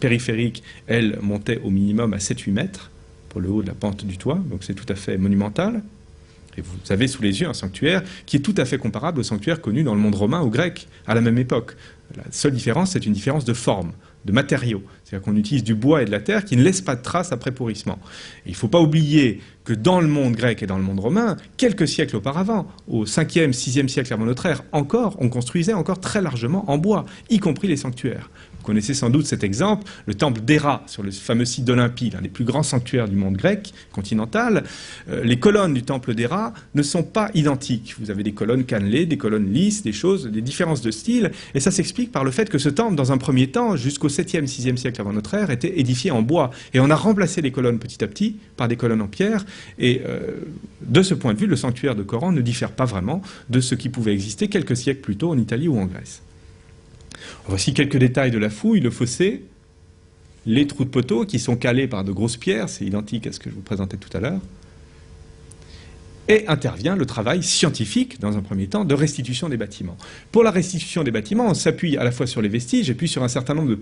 périphérique, elle, montait au minimum à 7-8 mètres pour le haut de la pente du toit. Donc c'est tout à fait monumental. Et vous avez sous les yeux un sanctuaire qui est tout à fait comparable au sanctuaire connu dans le monde romain ou grec à la même époque. La seule différence, c'est une différence de forme, de matériaux. C'est-à-dire qu'on utilise du bois et de la terre qui ne laissent pas de traces après pourrissement. Et il ne faut pas oublier que dans le monde grec et dans le monde romain, quelques siècles auparavant, au 5e, 6e siècle avant notre ère, encore, on construisait encore très largement en bois, y compris les sanctuaires. Vous connaissez sans doute cet exemple, le temple d'Héra, sur le fameux site d'Olympie, l'un des plus grands sanctuaires du monde grec continental. Les colonnes du temple d'Héra ne sont pas identiques. Vous avez des colonnes cannelées, des colonnes lisses, des différences de style. Et ça s'explique par le fait que ce temple, dans un premier temps, jusqu'au 7e, 6e siècle avant notre ère, était édifié en bois. Et on a remplacé les colonnes petit à petit par des colonnes en pierre. Et de ce point de vue, le sanctuaire de Coran ne diffère pas vraiment de ce qui pouvait exister quelques siècles plus tôt en Italie ou en Grèce. Voici quelques détails de la fouille, le fossé, les trous de poteaux qui sont calés par de grosses pierres, c'est identique à ce que je vous présentais tout à l'heure. Et intervient le travail scientifique, dans un premier temps, de restitution des bâtiments. Pour la restitution des bâtiments, on s'appuie à la fois sur les vestiges et puis sur un certain nombre de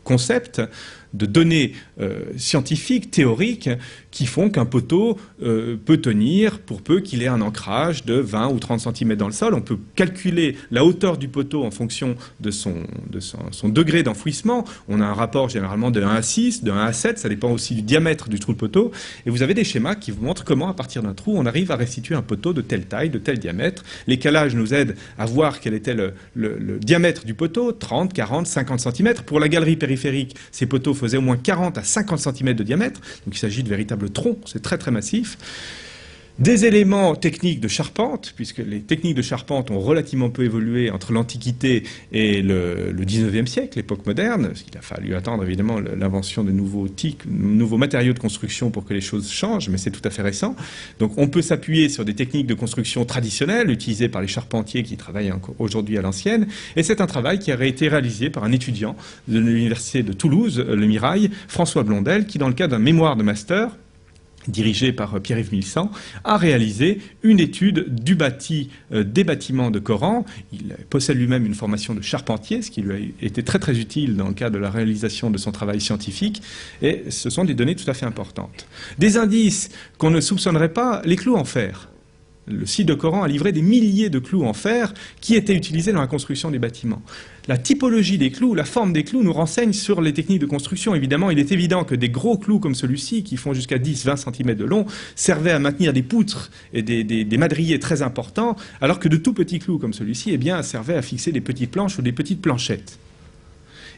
concepts, de données scientifiques, théoriques, qui font qu'un poteau peut tenir pour peu qu'il ait un ancrage de 20 ou 30 cm dans le sol. On peut calculer la hauteur du poteau en fonction de son degré d'enfouissement. On a un rapport généralement de 1 à 6, de 1 à 7, ça dépend aussi du diamètre du trou de poteau. Et vous avez des schémas qui vous montrent comment, à partir d'un trou, on arrive à restituer un poteau de telle taille, de tel diamètre. Les calages nous aident à voir quel était le diamètre du poteau, 30, 40, 50 cm. Pour la galerie périphérique, ces poteaux faisaient au moins 40 à 50 cm de diamètre, donc il s'agit de véritables troncs, c'est très très massif. Des éléments techniques de charpente, puisque les techniques de charpente ont relativement peu évolué entre l'Antiquité et le 19e siècle, l'époque moderne. Il a fallu attendre évidemment l'invention de nouveaux matériaux de construction pour que les choses changent, mais c'est tout à fait récent. Donc on peut s'appuyer sur des techniques de construction traditionnelles utilisées par les charpentiers qui travaillent aujourd'hui à l'ancienne. Et c'est un travail qui a été réalisé par un étudiant de l'université de Toulouse, le Mirail, François Blondel, qui dans le cadre d'un mémoire de master, dirigé par Pierre-Yves Milsan, a réalisé une étude des bâtiments de Coran. Il possède lui-même une formation de charpentier, ce qui lui a été très très utile dans le cadre de la réalisation de son travail scientifique, et ce sont des données tout à fait importantes. Des indices qu'on ne soupçonnerait pas, les clous en fer. Le site de Coran a livré des milliers de clous en fer qui étaient utilisés dans la construction des bâtiments. La typologie des clous, la forme des clous nous renseigne sur les techniques de construction. Évidemment, il est évident que des gros clous comme celui-ci, qui font jusqu'à 10-20 cm de long, servaient à maintenir des poutres et des madriers très importants, alors que de tout petits clous comme celui-ci, eh bien, servaient à fixer des petites planches ou des petites planchettes.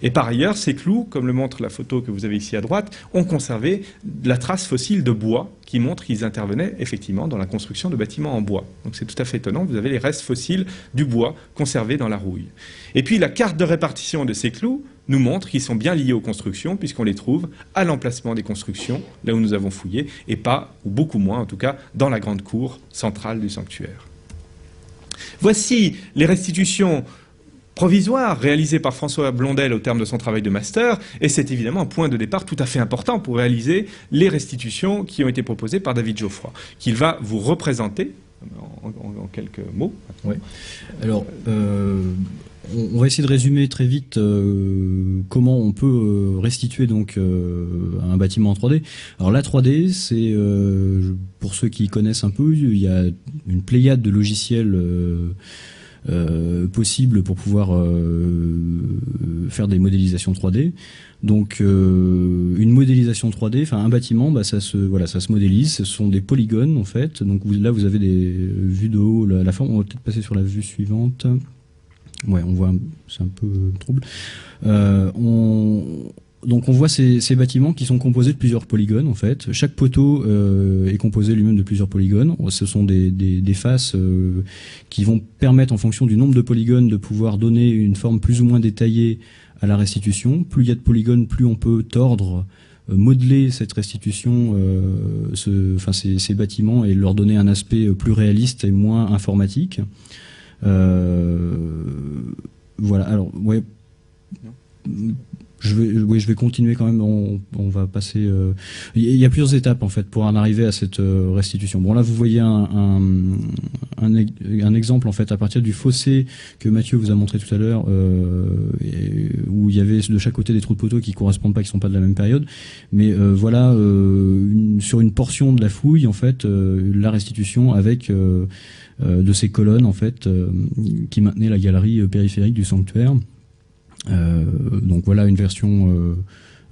Et par ailleurs, ces clous, comme le montre la photo que vous avez ici à droite, ont conservé la trace fossile de bois qui montre qu'ils intervenaient effectivement dans la construction de bâtiments en bois. Donc c'est tout à fait étonnant, vous avez les restes fossiles du bois conservés dans la rouille. Et puis la carte de répartition de ces clous nous montre qu'ils sont bien liés aux constructions, puisqu'on les trouve à l'emplacement des constructions, là où nous avons fouillé, et pas, ou beaucoup moins en tout cas, dans la grande cour centrale du sanctuaire. Voici les restitutions provisoire réalisé par François Blondel au terme de son travail de master, et c'est évidemment un point de départ tout à fait important pour réaliser les restitutions qui ont été proposées par David Geoffroy, qu'il va vous représenter en quelques mots. Ouais. Alors, on va essayer de résumer très vite comment on peut restituer donc un bâtiment en 3D. Alors la 3D, c'est pour ceux qui connaissent un peu, il y a une pléiade de logiciels possibles pour pouvoir faire des modélisations 3D. Donc une modélisation 3D, enfin un bâtiment, bah, ça se modélise. Ce sont des polygones en fait. Donc là vous avez des vues de haut, la forme. On va peut-être passer sur la vue suivante. Ouais, on voit, c'est un peu trouble. Donc on voit ces bâtiments qui sont composés de plusieurs polygones en fait. Chaque poteau est composé lui-même de plusieurs polygones. Ce sont des faces qui vont permettre en fonction du nombre de polygones de pouvoir donner une forme plus ou moins détaillée à la restitution. Plus il y a de polygones, plus on peut tordre, modeler cette restitution, ces bâtiments et leur donner un aspect plus réaliste et moins informatique. Voilà, alors, ouais. Je vais continuer quand même. On va passer. Il y a plusieurs étapes en fait pour en arriver à cette restitution. Bon là, vous voyez un exemple en fait à partir du fossé que Mathieu vous a montré tout à l'heure, où il y avait de chaque côté des trous de poteaux qui correspondent pas, qui sont pas de la même période. Mais voilà, sur une portion de la fouille en fait, la restitution avec de ces colonnes en fait qui maintenaient la galerie périphérique du sanctuaire. Donc voilà une version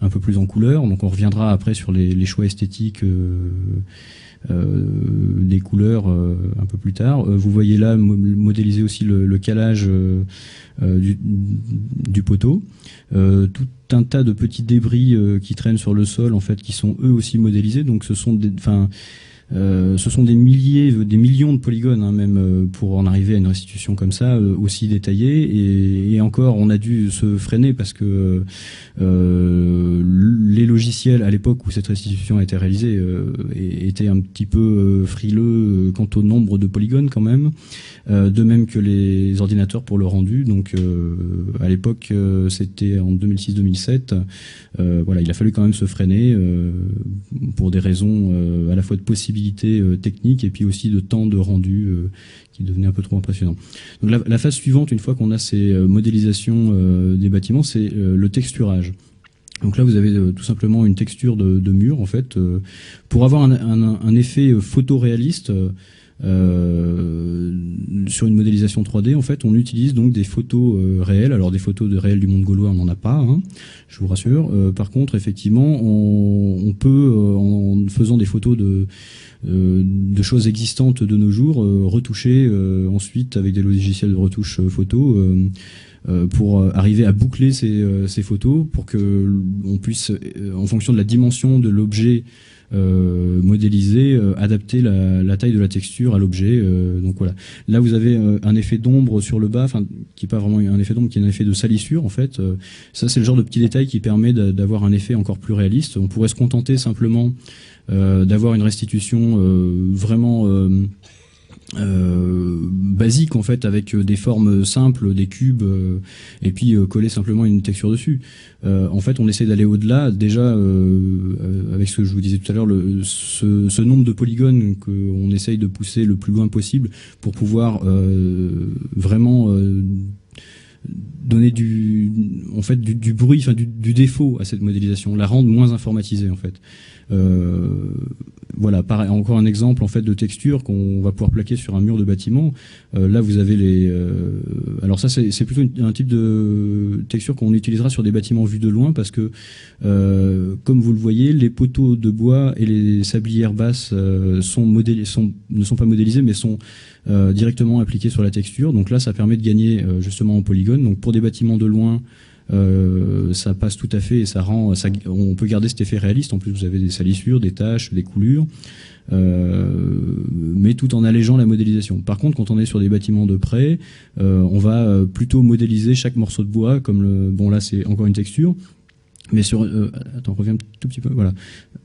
un peu plus en couleur. Donc on reviendra après sur les choix esthétiques des couleurs un peu plus tard. Vous voyez là modéliser aussi le calage du poteau. Tout un tas de petits débris qui traînent sur le sol en fait, qui sont eux aussi modélisés. Donc ce sont des millions de polygones, hein, même pour en arriver à une restitution comme ça, aussi détaillée. Et encore, on a dû se freiner parce que les logiciels à l'époque où cette restitution a été réalisée étaient un petit peu frileux quant au nombre de polygones quand même. De même que les ordinateurs pour le rendu. Donc à l'époque, c'était en 2006-2007. Voilà, il a fallu quand même se freiner pour des raisons à la fois de possibilités techniques et puis aussi de temps de rendu qui devenait un peu trop impressionnant. Donc la phase suivante, une fois qu'on a ces modélisations des bâtiments, c'est le texturage. Donc là, vous avez tout simplement une texture de mur en fait pour avoir un effet photoréaliste. Sur une modélisation 3D, en fait, on utilise donc des photos réelles. Alors des photos de réel du monde gaulois, on n'en a pas, hein, je vous rassure. Par contre, effectivement, on peut, en faisant des photos de choses existantes de nos jours, retoucher ensuite avec des logiciels de retouche photo pour arriver à boucler ces photos pour que on puisse, en fonction de la dimension de l'objet modélisé, adapter la taille de la texture à l'objet. Donc voilà. Là, vous avez un effet d'ombre sur le bas, enfin qui est pas vraiment un effet d'ombre, qui est un effet de salissure en fait. Ça, c'est le genre de petit détail qui permet d'avoir un effet encore plus réaliste. On pourrait se contenter simplement d'avoir une restitution vraiment basique en fait, avec des formes simples, des cubes, et puis coller simplement une texture dessus. En fait, on essaie d'aller au-delà. Déjà, avec ce que je vous disais tout à l'heure, ce nombre de polygones qu'on essaye de pousser le plus loin possible pour pouvoir vraiment donner du bruit, enfin du défaut à cette modélisation, la rendre moins informatisée en fait. Voilà, pareil, encore un exemple en fait de texture qu'on va pouvoir plaquer sur un mur de bâtiment. Là, vous avez alors ça, c'est plutôt un type de texture qu'on utilisera sur des bâtiments vus de loin parce que, comme vous le voyez, les poteaux de bois et les sablières basses ne sont pas modélisés, mais sont directement appliqués sur la texture. Donc là, ça permet de gagner justement en polygone. Donc pour des bâtiments de loin, ça passe tout à fait et on peut garder cet effet réaliste. En plus, vous avez des salissures, des taches, des coulures, mais tout en allégeant la modélisation. Par contre, quand on est sur des bâtiments de près, on va plutôt modéliser chaque morceau de bois, comme bon là c'est encore une texture, mais sur reviens un tout petit peu, voilà,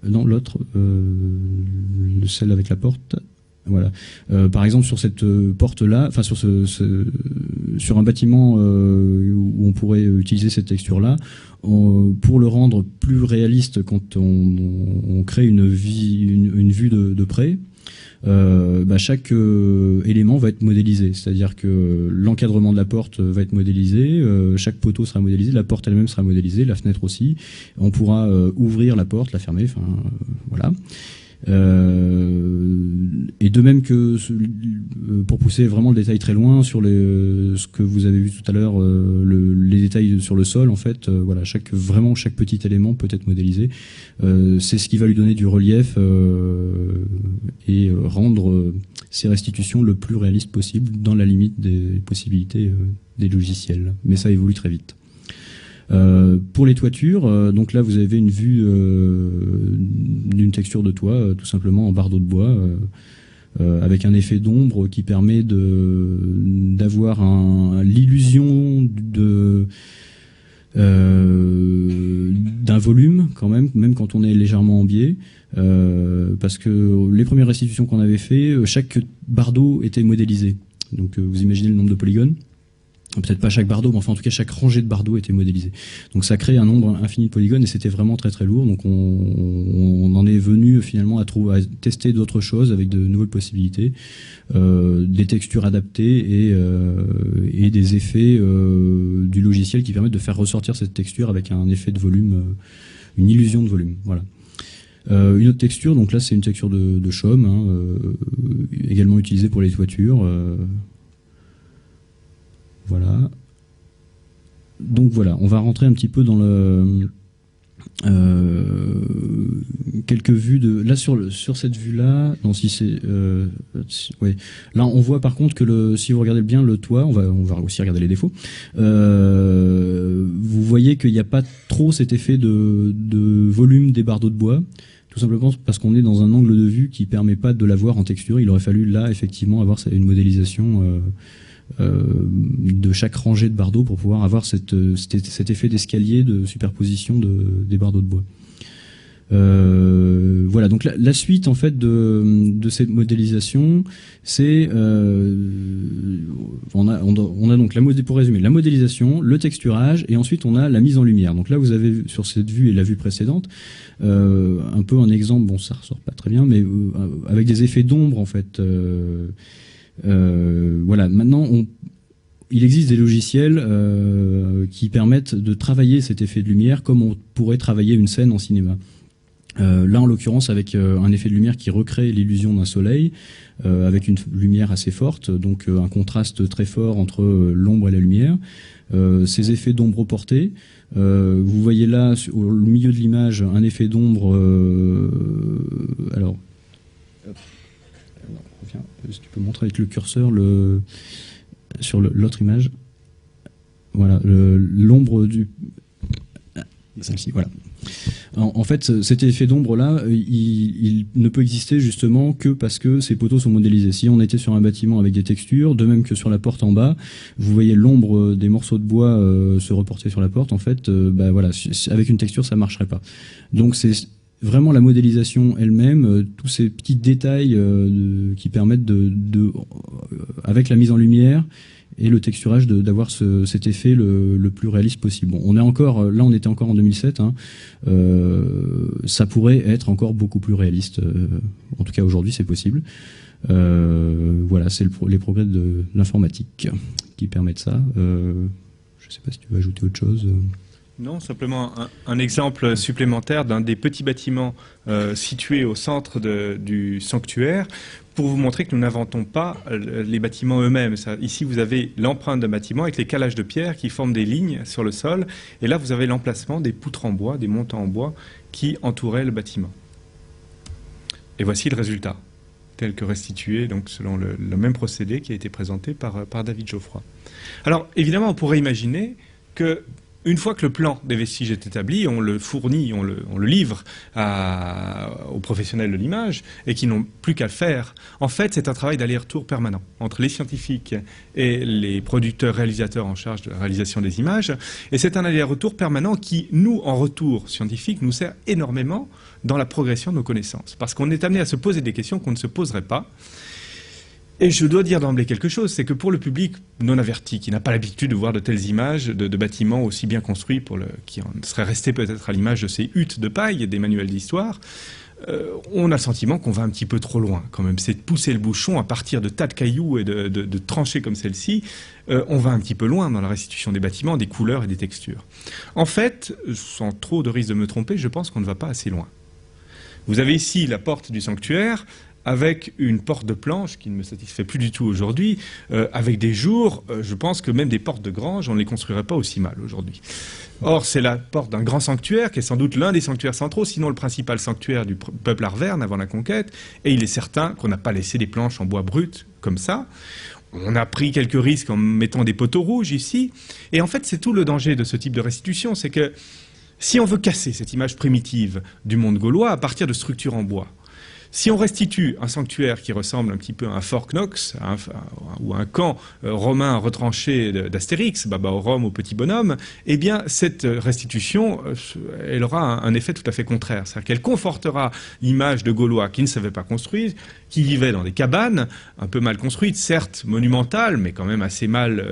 non l'autre, celle avec la porte. Voilà. Par exemple, sur cette porte-là, enfin sur un bâtiment où on pourrait utiliser cette texture-là, pour le rendre plus réaliste quand on crée une vue de près, chaque élément va être modélisé. C'est-à-dire que l'encadrement de la porte va être modélisé, chaque poteau sera modélisé, la porte elle-même sera modélisée, la fenêtre aussi. On pourra ouvrir la porte, la fermer, enfin voilà. Et de même que pour pousser vraiment le détail très loin sur ce que vous avez vu tout à l'heure, les détails sur le sol, en fait, voilà, chaque petit élément peut être modélisé. C'est ce qui va lui donner du relief et rendre ces restitutions le plus réaliste possible dans la limite des possibilités des logiciels. Mais ça évolue très vite. Pour les toitures, donc là vous avez une vue d'une texture de toit, tout simplement en bardeau de bois, avec un effet d'ombre qui permet d'avoir l'illusion d'un volume quand même quand on est légèrement en biais, parce que les premières restitutions qu'on avait fait, chaque bardeau était modélisé. Donc vous imaginez le nombre de polygones. Peut-être pas chaque bardeau, mais enfin en tout cas chaque rangée de bardeaux était modélisée. Donc ça crée un nombre infini de polygones et c'était vraiment très très lourd. Donc on en est venu finalement à tester d'autres choses avec de nouvelles possibilités, des textures adaptées et des effets du logiciel qui permettent de faire ressortir cette texture avec un effet de volume, une illusion de volume. Voilà. Une autre texture, donc là c'est une texture de chaume, également utilisée pour les toitures. Voilà. Donc voilà, on va rentrer un petit peu dans quelques vues là sur cette vue-là. Non, si c'est, ouais. Là, on voit par contre que si vous regardez bien le toit, on va aussi regarder les défauts. Vous voyez qu'il n'y a pas trop cet effet de volume des bardeaux de bois. Tout simplement parce qu'on est dans un angle de vue qui permet pas de l'avoir en texture. Il aurait fallu là effectivement avoir une modélisation de chaque rangée de bardeaux pour pouvoir avoir cet effet d'escalier de superposition des bardeaux de bois. Voilà, donc la suite en fait de cette modélisation, c'est on a donc pour résumer la modélisation, le texturage et ensuite on a la mise en lumière. Donc là vous avez sur cette vue et la vue précédente un peu un exemple, bon ça ressort pas très bien, mais avec des effets d'ombre en fait. Voilà, maintenant il existe des logiciels qui permettent de travailler cet effet de lumière comme on pourrait travailler une scène en cinéma. Là en l'occurrence avec un effet de lumière qui recrée l'illusion d'un soleil avec une lumière assez forte, donc un contraste très fort entre l'ombre et la lumière. Ces effets d'ombre portés, vous voyez là au milieu de l'image un effet d'ombre alors si tu peux montrer avec le curseur sur l'autre image. Voilà, l'ombre du... Celle-ci, voilà. En fait, cet effet d'ombre-là, il ne peut exister justement que parce que ces poteaux sont modélisés. Si on était sur un bâtiment avec des textures, de même que sur la porte en bas, vous voyez l'ombre des morceaux de bois se reporter sur la porte. En fait, voilà, avec une texture, ça marcherait pas. Donc c'est vraiment la modélisation elle-même, tous ces petits détails qui permettent avec la mise en lumière et le texturage d'avoir cet effet le plus réaliste possible. Bon, on était encore en 2007, hein, ça pourrait être encore beaucoup plus réaliste. En tout cas aujourd'hui c'est possible. Voilà, c'est les progrès de l'informatique qui permettent ça. Je sais pas si tu veux ajouter autre chose. Non, simplement un exemple supplémentaire d'un des petits bâtiments situés au centre du sanctuaire pour vous montrer que nous n'inventons pas les bâtiments eux-mêmes. Ici, vous avez l'empreinte d'un bâtiment avec les calages de pierre qui forment des lignes sur le sol. Et là, vous avez l'emplacement des poutres en bois, des montants en bois qui entouraient le bâtiment. Et voici le résultat, tel que restitué donc, selon le même procédé qui a été présenté par David Geoffroy. Alors, évidemment, on pourrait imaginer que une fois que le plan des vestiges est établi, on le fournit, on le livre aux professionnels de l'image et qui n'ont plus qu'à le faire. En fait, c'est un travail d'aller-retour permanent entre les scientifiques et les producteurs réalisateurs en charge de la réalisation des images. Et c'est un aller-retour permanent qui, nous, en retour scientifique, nous sert énormément dans la progression de nos connaissances. Parce qu'on est amené à se poser des questions qu'on ne se poserait pas. Et je dois dire d'emblée quelque chose, c'est que pour le public non averti, qui n'a pas l'habitude de voir de telles images de bâtiments aussi bien construits, qui en serait resté peut-être à l'image de ces huttes de paille des manuels d'histoire, on a le sentiment qu'on va un petit peu trop loin quand même. C'est de pousser le bouchon à partir de tas de cailloux et de tranchées comme celle-ci. On va un petit peu loin dans la restitution des bâtiments, des couleurs et des textures. En fait, sans trop de risque de me tromper, je pense qu'on ne va pas assez loin. Vous avez ici la porte du sanctuaire, avec une porte de planche qui ne me satisfait plus du tout aujourd'hui, avec des jours, je pense que même des portes de grange, on ne les construirait pas aussi mal aujourd'hui. Or, c'est la porte d'un grand sanctuaire, qui est sans doute l'un des sanctuaires centraux, sinon le principal sanctuaire du peuple arverne avant la conquête, et il est certain qu'on n'a pas laissé des planches en bois brut comme ça. On a pris quelques risques en mettant des poteaux rouges ici, et en fait, c'est tout le danger de ce type de restitution, c'est que si on veut casser cette image primitive du monde gaulois à partir de structures en bois, si on restitue un sanctuaire qui ressemble un petit peu à un Fort Knox ou un camp romain retranché d'Astérix, Baba au Rome au petit bonhomme, eh bien cette restitution, elle aura un effet tout à fait contraire. C'est-à-dire qu'elle confortera l'image de Gaulois qui ne savaient pas construire, qui vivaient dans des cabanes, un peu mal construites, certes monumentales, mais quand même assez mal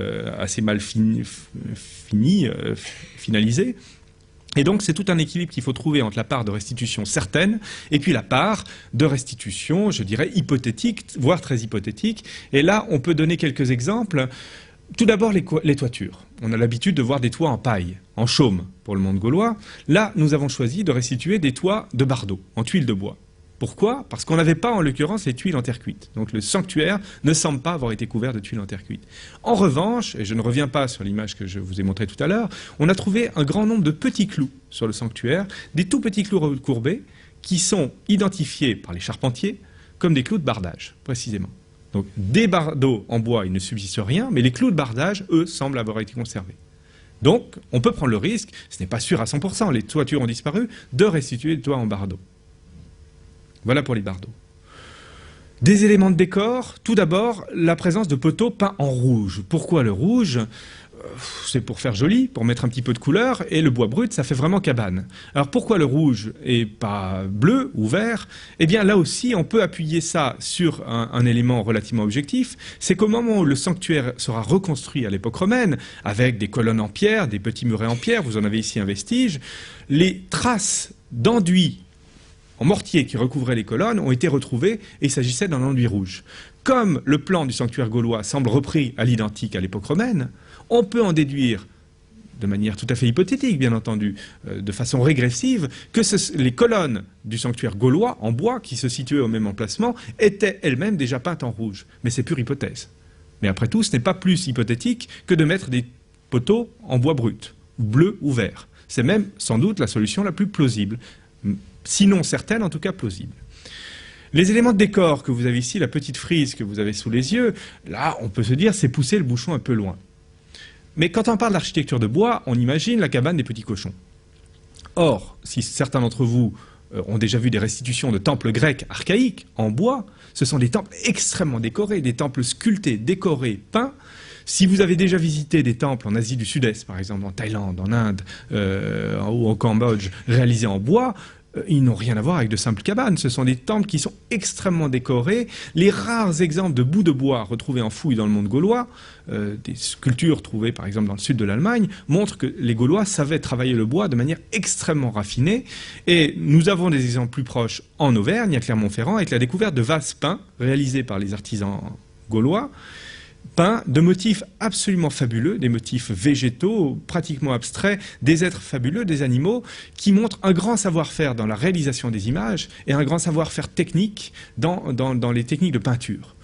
finalisées. Et donc, c'est tout un équilibre qu'il faut trouver entre la part de restitution certaine et puis la part de restitution, je dirais, hypothétique, voire très hypothétique. Et là, on peut donner quelques exemples. Tout d'abord, les toitures. On a l'habitude de voir des toits en paille, en chaume pour le monde gaulois. Là, nous avons choisi de restituer des toits de bardeaux, en tuiles de bois. Pourquoi? Parce qu'on n'avait pas, en l'occurrence, les tuiles en terre cuite. Donc le sanctuaire ne semble pas avoir été couvert de tuiles en terre cuite. En revanche, et je ne reviens pas sur l'image que je vous ai montrée tout à l'heure, on a trouvé un grand nombre de petits clous sur le sanctuaire, des tout petits clous recourbés, qui sont identifiés par les charpentiers comme des clous de bardage, précisément. Donc des bardeaux en bois, il ne subsiste rien, mais les clous de bardage, eux, semblent avoir été conservés. Donc, on peut prendre le risque, ce n'est pas sûr à 100%, les toitures ont disparu, de restituer des toits en bardeaux. Voilà pour les bardeaux. Des éléments de décor, tout d'abord, la présence de poteaux peints en rouge. Pourquoi le rouge? C'est pour faire joli, pour mettre un petit peu de couleur, et le bois brut, ça fait vraiment cabane. Alors pourquoi le rouge et pas bleu ou vert? Eh bien là aussi, on peut appuyer ça sur un élément relativement objectif, c'est qu'au moment où le sanctuaire sera reconstruit à l'époque romaine, avec des colonnes en pierre, des petits murets en pierre, vous en avez ici un vestige, les traces d'enduit en mortier qui recouvrait les colonnes ont été retrouvés et il s'agissait d'un enduit rouge. Comme le plan du sanctuaire gaulois semble repris à l'identique à l'époque romaine, on peut en déduire, de manière tout à fait hypothétique bien entendu, de façon régressive, que les colonnes du sanctuaire gaulois en bois qui se situaient au même emplacement étaient elles-mêmes déjà peintes en rouge. Mais c'est pure hypothèse. Mais après tout, ce n'est pas plus hypothétique que de mettre des poteaux en bois brut, bleu ou vert. C'est même sans doute la solution la plus plausible. Sinon certaine, en tout cas plausible. Les éléments de décor que vous avez ici, la petite frise que vous avez sous les yeux, là, on peut se dire, c'est pousser le bouchon un peu loin. Mais quand on parle d'architecture de bois, on imagine la cabane des petits cochons. Or, si certains d'entre vous ont déjà vu des restitutions de temples grecs archaïques en bois, ce sont des temples extrêmement décorés, des temples sculptés, décorés, peints. Si vous avez déjà visité des temples en Asie du Sud-Est, par exemple en Thaïlande, en Inde ou au Cambodge, réalisés en bois, ils n'ont rien à voir avec de simples cabanes. Ce sont des temples qui sont extrêmement décorés. Les rares exemples de bouts de bois retrouvés en fouille dans le monde gaulois, des sculptures trouvées par exemple dans le sud de l'Allemagne, montrent que les Gaulois savaient travailler le bois de manière extrêmement raffinée. Et nous avons des exemples plus proches en Auvergne, à Clermont-Ferrand, avec la découverte de vases peints réalisés par les artisans gaulois, peints de motifs absolument fabuleux, des motifs végétaux, pratiquement abstraits, des êtres fabuleux, des animaux, qui montrent un grand savoir-faire dans la réalisation des images et un grand savoir-faire technique dans les techniques de peinture.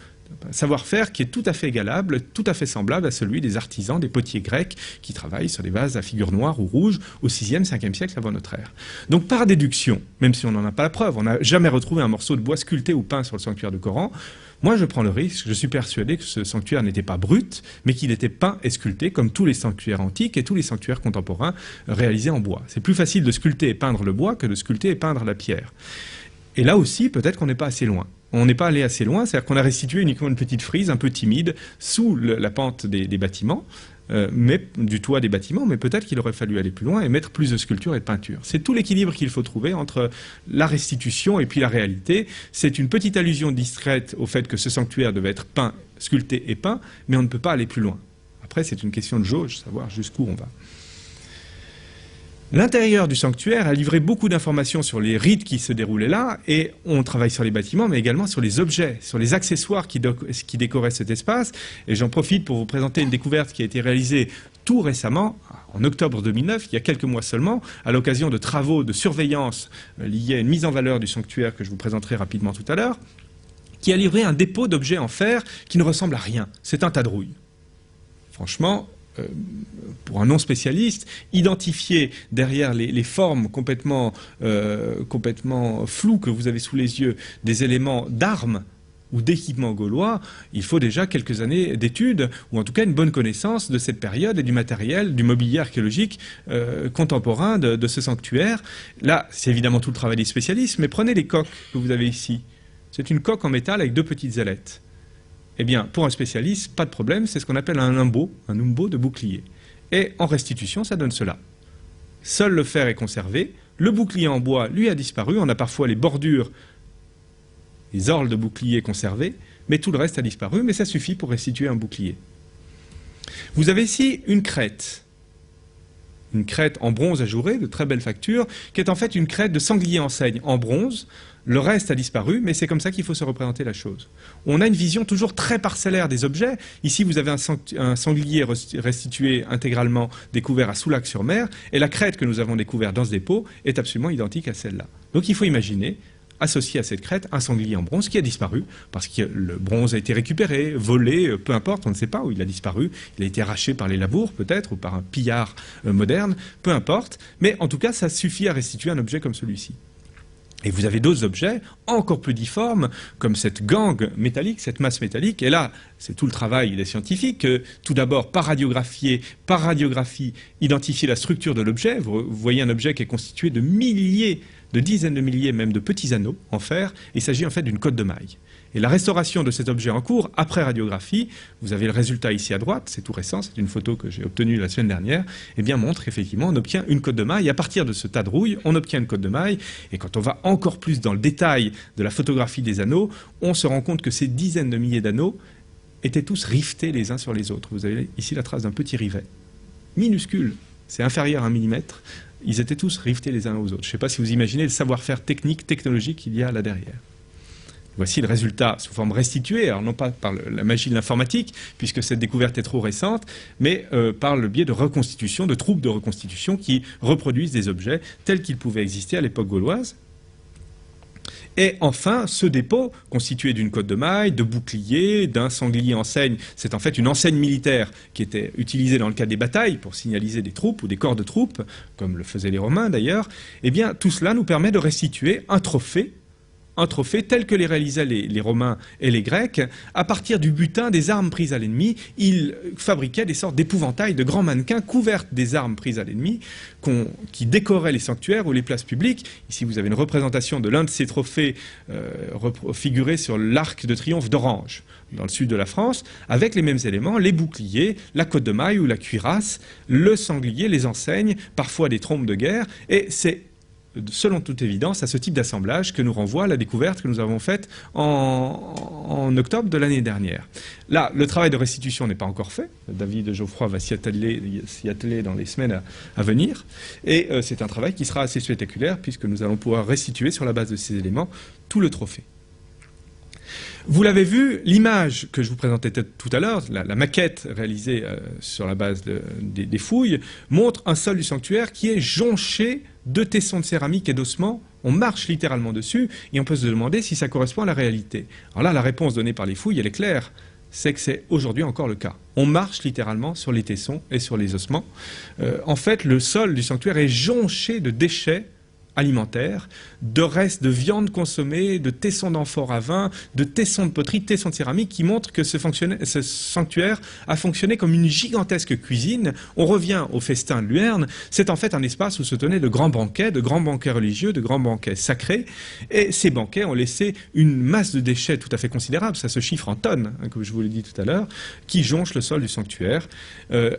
savoir-faire qui est tout à fait égalable, tout à fait semblable à celui des artisans, des potiers grecs qui travaillent sur des vases à figure noire ou rouge au 6e, 5e siècle avant notre ère. Donc par déduction, même si on n'en a pas la preuve, on n'a jamais retrouvé un morceau de bois sculpté ou peint sur le sanctuaire du Coran, moi je prends le risque, je suis persuadé que ce sanctuaire n'était pas brut, mais qu'il était peint et sculpté comme tous les sanctuaires antiques et tous les sanctuaires contemporains réalisés en bois. C'est plus facile de sculpter et peindre le bois que de sculpter et peindre la pierre. Et là aussi, peut-être qu'on n'est pas assez loin. On n'est pas allé assez loin, c'est-à-dire qu'on a restitué uniquement une petite frise un peu timide sous la pente des bâtiments, mais du toit des bâtiments, mais peut-être qu'il aurait fallu aller plus loin et mettre plus de sculpture et de peinture. C'est tout l'équilibre qu'il faut trouver entre la restitution et puis la réalité. C'est une petite allusion discrète au fait que ce sanctuaire devait être peint, sculpté et peint, mais on ne peut pas aller plus loin. Après, c'est une question de jauge, savoir jusqu'où on va. L'intérieur du sanctuaire a livré beaucoup d'informations sur les rites qui se déroulaient là, et on travaille sur les bâtiments, mais également sur les objets, sur les accessoires qui décoraient cet espace. Et j'en profite pour vous présenter une découverte qui a été réalisée tout récemment, en octobre 2009, il y a quelques mois seulement, à l'occasion de travaux de surveillance liés à une mise en valeur du sanctuaire que je vous présenterai rapidement tout à l'heure, qui a livré un dépôt d'objets en fer qui ne ressemble à rien. C'est un tas de rouille. Franchement, pour un non-spécialiste, identifier derrière les formes complètement floues que vous avez sous les yeux des éléments d'armes ou d'équipements gaulois, il faut déjà quelques années d'études, ou en tout cas une bonne connaissance de cette période et du matériel, du mobilier archéologique contemporain de ce sanctuaire. Là, c'est évidemment tout le travail des spécialistes, mais prenez les coques que vous avez ici. C'est une coque en métal avec deux petites ailettes. Eh bien, pour un spécialiste, pas de problème, c'est ce qu'on appelle un umbo de bouclier. Et en restitution, ça donne cela. Seul le fer est conservé, le bouclier en bois, lui, a disparu, on a parfois les bordures, les orles de bouclier conservées, mais tout le reste a disparu, mais ça suffit pour restituer un bouclier. Vous avez ici une crête en bronze ajouré, de très belle facture, qui est en fait une crête de sanglier enseigne en bronze. Le reste a disparu, mais c'est comme ça qu'il faut se représenter la chose. On a une vision toujours très parcellaire des objets. Ici, vous avez un sanglier restitué intégralement découvert à Soulac-sur-Mer, et la crête que nous avons découverte dans ce dépôt est absolument identique à celle-là. Donc il faut imaginer, associé à cette crête, un sanglier en bronze qui a disparu, parce que le bronze a été récupéré, volé, peu importe, on ne sait pas où il a disparu. Il a été arraché par les labours, peut-être, ou par un pillard moderne, peu importe. Mais en tout cas, ça suffit à restituer un objet comme celui-ci. Et vous avez d'autres objets encore plus difformes, comme cette gangue métallique, cette masse métallique. Et là, c'est tout le travail des scientifiques. Tout d'abord, par radiographie, identifier la structure de l'objet. Vous voyez un objet qui est constitué de milliers, de dizaines de milliers même de petits anneaux en fer. Il s'agit en fait d'une cotte de maille. Et la restauration de cet objet en cours, après radiographie, vous avez le résultat ici à droite, c'est tout récent, c'est une photo que j'ai obtenue la semaine dernière, et bien montre qu'effectivement on obtient une cotte de maille. À partir de ce tas de rouille, on obtient une cotte de maille, et quand on va encore plus dans le détail de la photographie des anneaux, on se rend compte que ces dizaines de milliers d'anneaux étaient tous riftés les uns sur les autres. Vous avez ici la trace d'un petit rivet, minuscule, c'est inférieur à 1 millimètre. Ils étaient tous riftés les uns aux autres. Je ne sais pas si vous imaginez le savoir-faire technique, technologique qu'il y a là derrière. Voici le résultat sous forme restituée, alors non pas par la magie de l'informatique, puisque cette découverte est trop récente, mais par le biais de reconstitution, de troupes de reconstitution qui reproduisent des objets tels qu'ils pouvaient exister à l'époque gauloise. Et enfin, ce dépôt, constitué d'une cotte de maille, de boucliers, d'un sanglier enseigne, c'est en fait une enseigne militaire qui était utilisée dans le cadre des batailles pour signaliser des troupes ou des corps de troupes, comme le faisaient les Romains d'ailleurs. Eh bien, tout cela nous permet de restituer un trophée tel que les réalisaient les Romains et les Grecs. À partir du butin des armes prises à l'ennemi, ils fabriquaient des sortes d'épouvantails, de grands mannequins couverts des armes prises à l'ennemi, qui décoraient les sanctuaires ou les places publiques. Ici, vous avez une représentation de l'un de ces trophées figurés sur l'arc de triomphe d'Orange, dans le sud de la France, avec les mêmes éléments, les boucliers, la cotte de maille ou la cuirasse, le sanglier, les enseignes, parfois des trompes de guerre, et c'est selon toute évidence, à ce type d'assemblage que nous renvoie la découverte que nous avons faite en octobre de l'année dernière. Là, le travail de restitution n'est pas encore fait. David Geoffroy va s'y atteler dans les semaines à venir. Et c'est un travail qui sera assez spectaculaire puisque nous allons pouvoir restituer sur la base de ces éléments tout le trophée. Vous l'avez vu, l'image que je vous présentais tout à l'heure, la maquette réalisée sur la base des fouilles, montre un sol du sanctuaire qui est jonché de tessons de céramique et d'ossements, on marche littéralement dessus, et on peut se demander si ça correspond à la réalité. Alors là, la réponse donnée par les fouilles, elle est claire, c'est que c'est aujourd'hui encore le cas. On marche littéralement sur les tessons et sur les ossements. En fait, le sol du sanctuaire est jonché de déchets alimentaires, de restes de viande consommée, de tessons d'amphores à vin, de tessons de poterie, de tessons de céramique, qui montrent que ce sanctuaire a fonctionné comme une gigantesque cuisine. On revient au festin de Luerne. C'est en fait un espace où se tenaient de grands banquets religieux, de grands banquets sacrés. Et ces banquets ont laissé une masse de déchets tout à fait considérable, ça se chiffre en tonnes, hein, comme je vous l'ai dit tout à l'heure, qui jonchent le sol du sanctuaire.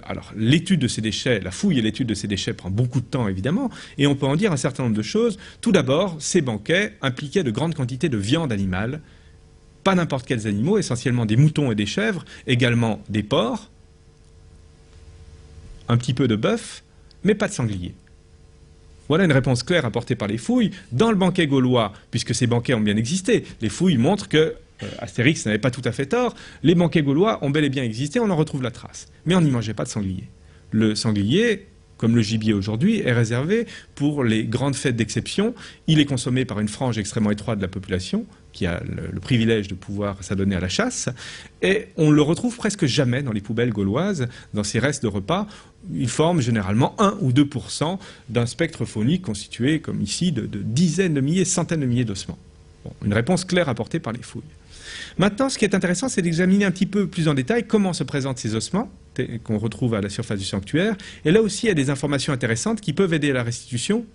Alors, l'étude de ces déchets, la fouille et l'étude de ces déchets prend beaucoup de temps, évidemment, et on peut en dire un certain nombre de choses. Tout d'abord, ces banquets impliquaient de grandes quantités de viande animale, pas n'importe quels animaux, essentiellement des moutons et des chèvres, également des porcs, un petit peu de bœuf, mais pas de sanglier. Voilà une réponse claire apportée par les fouilles. Dans le banquet gaulois, puisque ces banquets ont bien existé, les fouilles montrent que Astérix n'avait pas tout à fait tort, les banquets gaulois ont bel et bien existé, on en retrouve la trace. Mais on n'y mangeait pas de sanglier. Le sanglier, comme le gibier aujourd'hui, est réservé pour les grandes fêtes d'exception. Il est consommé par une frange extrêmement étroite de la population, qui a le privilège de pouvoir s'adonner à la chasse, et on le retrouve presque jamais dans les poubelles gauloises, dans ces restes de repas. Ils forment généralement 1 ou 2% d'un spectre faunique constitué, comme ici, de dizaines de milliers, centaines de milliers d'ossements. Bon, une réponse claire apportée par les fouilles. Maintenant, ce qui est intéressant, c'est d'examiner un petit peu plus en détail comment se présentent ces ossements qu'on retrouve à la surface du sanctuaire. Et là aussi, il y a des informations intéressantes qui peuvent aider à la restitution.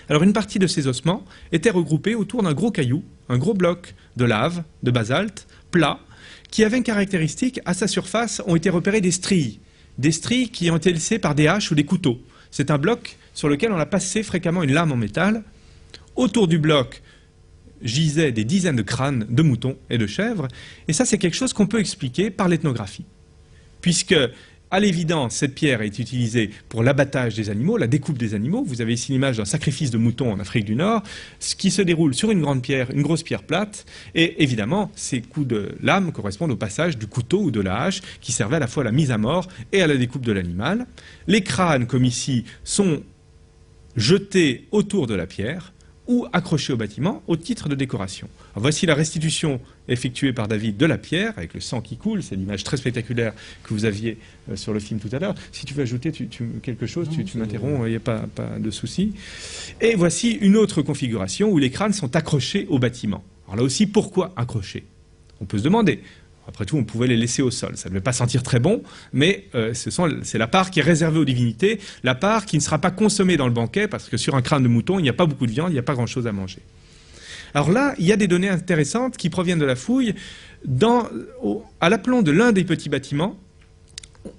Alors, une partie de ces ossements était regroupée autour d'un gros caillou, un gros bloc de lave, de basalte, plat, qui avait une caractéristique. À sa surface ont été repérées des stries qui ont été laissées par des haches ou des couteaux. C'est un bloc sur lequel on a passé fréquemment une lame en métal. Autour du bloc gisaient des dizaines de crânes de moutons et de chèvres. Et ça, c'est quelque chose qu'on peut expliquer par l'ethnographie. Puisque, à l'évidence, cette pierre est utilisée pour l'abattage des animaux, la découpe des animaux. Vous avez ici l'image d'un sacrifice de moutons en Afrique du Nord, ce qui se déroule sur une grande pierre, une grosse pierre plate. Et évidemment, ces coups de lame correspondent au passage du couteau ou de la hache, qui servait à la fois à la mise à mort et à la découpe de l'animal. Les crânes, comme ici, sont jetés autour de la pierre, ou accrochés au bâtiment au titre de décoration. Alors voici la restitution effectuée par David de la pierre, avec le sang qui coule, c'est l'image très spectaculaire que vous aviez sur le film tout à l'heure. Si tu veux ajouter quelque chose, tu m'interromps, il n'y a pas de souci. Et voici une autre configuration où les crânes sont accrochés au bâtiment. Alors là aussi, pourquoi accrochés? On peut se demander. Après tout, on pouvait les laisser au sol. Ça ne devait pas sentir très bon, mais c'est la part qui est réservée aux divinités, la part qui ne sera pas consommée dans le banquet, parce que sur un crâne de mouton, il n'y a pas beaucoup de viande, il n'y a pas grand-chose à manger. Alors là, il y a des données intéressantes qui proviennent de la fouille. À l'aplomb de l'un des petits bâtiments,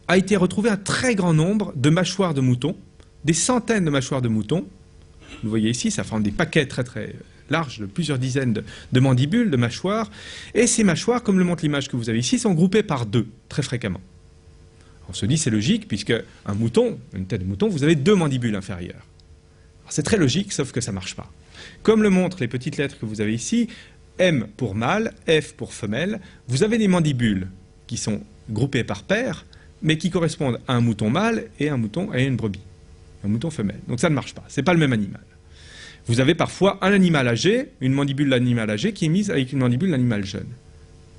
a été retrouvé un très grand nombre de mâchoires de moutons, des centaines de mâchoires de moutons. Vous voyez ici, ça forme des paquets très très larges de plusieurs dizaines de mandibules, de mâchoires. Et ces mâchoires, comme le montre l'image que vous avez ici, sont groupées par deux, très fréquemment. On se dit c'est logique, puisque un mouton, une tête de mouton, vous avez deux mandibules inférieures. C'est très logique, sauf que ça ne marche pas. Comme le montrent les petites lettres que vous avez ici, M pour mâle, F pour femelle, vous avez des mandibules qui sont groupées par paire, mais qui correspondent à un mouton mâle et à une brebis, un mouton femelle. Donc ça ne marche pas, ce n'est pas le même animal. Vous avez parfois un animal âgé, une mandibule d'animal âgé qui est mise avec une mandibule d'animal jeune.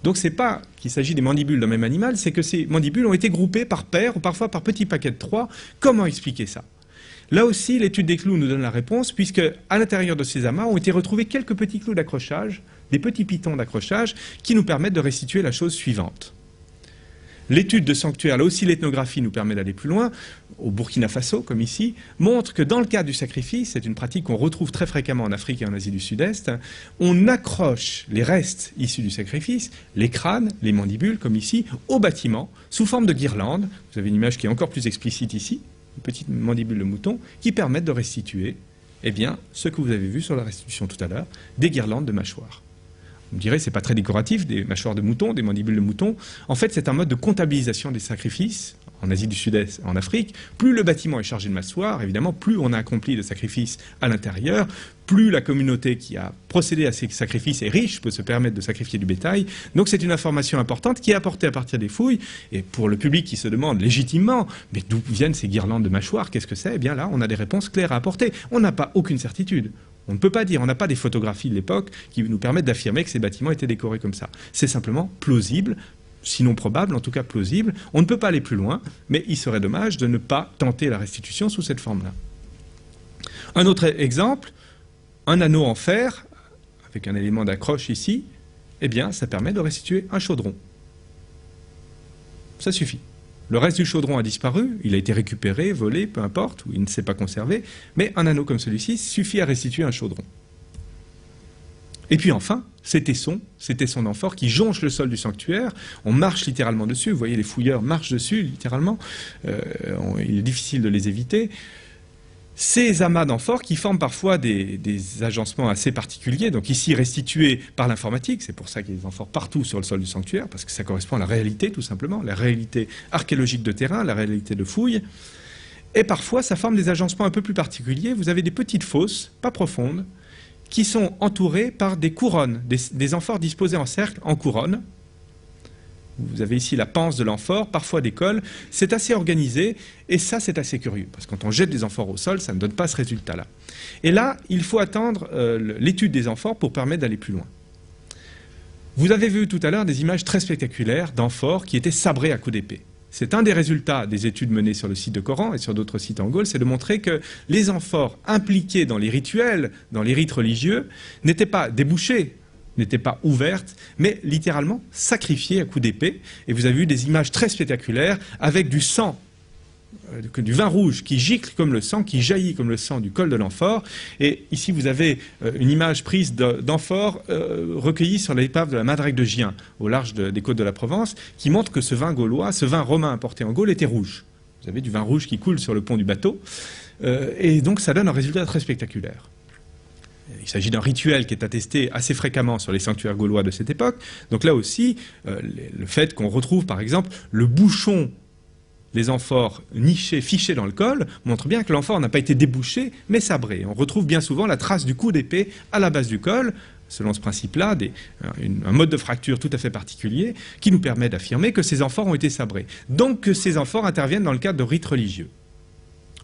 Donc ce n'est pas qu'il s'agit des mandibules d'un même animal, c'est que ces mandibules ont été groupées par paire ou parfois par petits paquets de 3. Comment expliquer ça? Là aussi, l'étude des clous nous donne la réponse, puisque à l'intérieur de ces amas ont été retrouvés quelques petits clous d'accrochage, des petits pitons d'accrochage, qui nous permettent de restituer la chose suivante. L'étude de sanctuaire, là aussi l'ethnographie nous permet d'aller plus loin, au Burkina Faso, comme ici, montre que dans le cadre du sacrifice, c'est une pratique qu'on retrouve très fréquemment en Afrique et en Asie du Sud-Est, on accroche les restes issus du sacrifice, les crânes, les mandibules, comme ici, au bâtiment, sous forme de guirlandes. Vous avez une image qui est encore plus explicite ici, une petite mandibule de mouton, qui permettent de restituer, eh bien, ce que vous avez vu sur la restitution tout à l'heure, des guirlandes de mâchoires. Vous me direz, c'est pas très décoratif, des mâchoires de mouton, des mandibules de mouton. En fait, c'est un mode de comptabilisation des sacrifices. en Asie du Sud-Est, en Afrique, plus le bâtiment est chargé de mâchoires, évidemment, plus on a accompli de sacrifices à l'intérieur, plus la communauté qui a procédé à ces sacrifices est riche, peut se permettre de sacrifier du bétail. Donc c'est une information importante qui est apportée à partir des fouilles. Et pour le public qui se demande légitimement, mais d'où viennent ces guirlandes de mâchoires, qu'est-ce que c'est? Eh bien là, on a des réponses claires à apporter. On n'a pas aucune certitude. On ne peut pas dire, on n'a pas des photographies de l'époque qui nous permettent d'affirmer que ces bâtiments étaient décorés comme ça. C'est simplement plausible, sinon probable, en tout cas plausible. On ne peut pas aller plus loin, mais il serait dommage de ne pas tenter la restitution sous cette forme-là. Un autre exemple, un anneau en fer, avec un élément d'accroche ici, eh bien, ça permet de restituer un chaudron. Ça suffit. Le reste du chaudron a disparu, il a été récupéré, volé, peu importe, ou il ne s'est pas conservé, mais un anneau comme celui-ci suffit à restituer un chaudron. Et puis enfin, ces tessons d'amphore qui jonchent le sol du sanctuaire, on marche littéralement dessus, vous voyez les fouilleurs marchent dessus littéralement, il est difficile de les éviter. Ces amas d'amphores qui forment parfois des agencements assez particuliers, donc ici restitués par l'informatique, c'est pour ça qu'il y a des amphores partout sur le sol du sanctuaire, parce que ça correspond à la réalité tout simplement, la réalité archéologique de terrain, la réalité de fouilles. Et parfois ça forme des agencements un peu plus particuliers, vous avez des petites fosses, pas profondes, qui sont entourées par des couronnes, des amphores disposés en cercle, en couronne. Vous avez ici la panse de l'amphore, parfois des cols. C'est assez organisé, et ça, c'est assez curieux, parce que quand on jette des amphores au sol, ça ne donne pas ce résultat-là. Et là, il faut attendre l'étude des amphores pour permettre d'aller plus loin. Vous avez vu tout à l'heure des images très spectaculaires d'amphores qui étaient sabrés à coups d'épée. C'est un des résultats des études menées sur le site de Coran et sur d'autres sites en Gaule, c'est de montrer que les amphores impliqués dans les rituels, dans les rites religieux, n'étaient pas débouchés, n'étaient pas ouvertes, mais littéralement sacrifiées à coups d'épée. Et vous avez vu des images très spectaculaires avec du sang, du vin rouge qui gicle comme le sang, qui jaillit comme le sang du col de l'amphore. Et ici, vous avez une image prise d'amphore recueillie sur l'épave de la Madrègue de Gien, au large des côtes de la Provence, qui montre que ce vin gaulois, ce vin romain importé en Gaule, était rouge. Vous avez du vin rouge qui coule sur le pont du bateau. Et donc, ça donne un résultat très spectaculaire. Il s'agit d'un rituel qui est attesté assez fréquemment sur les sanctuaires gaulois de cette époque. Donc là aussi, le fait qu'on retrouve par exemple le bouchon des amphores nichés, fichés dans le col, montre bien que l'amphore n'a pas été débouché, mais sabré. On retrouve bien souvent la trace du coup d'épée à la base du col, selon ce principe-là, un mode de fracture tout à fait particulier qui nous permet d'affirmer que ces amphores ont été sabrés. Donc que ces amphores interviennent dans le cadre de rites religieux.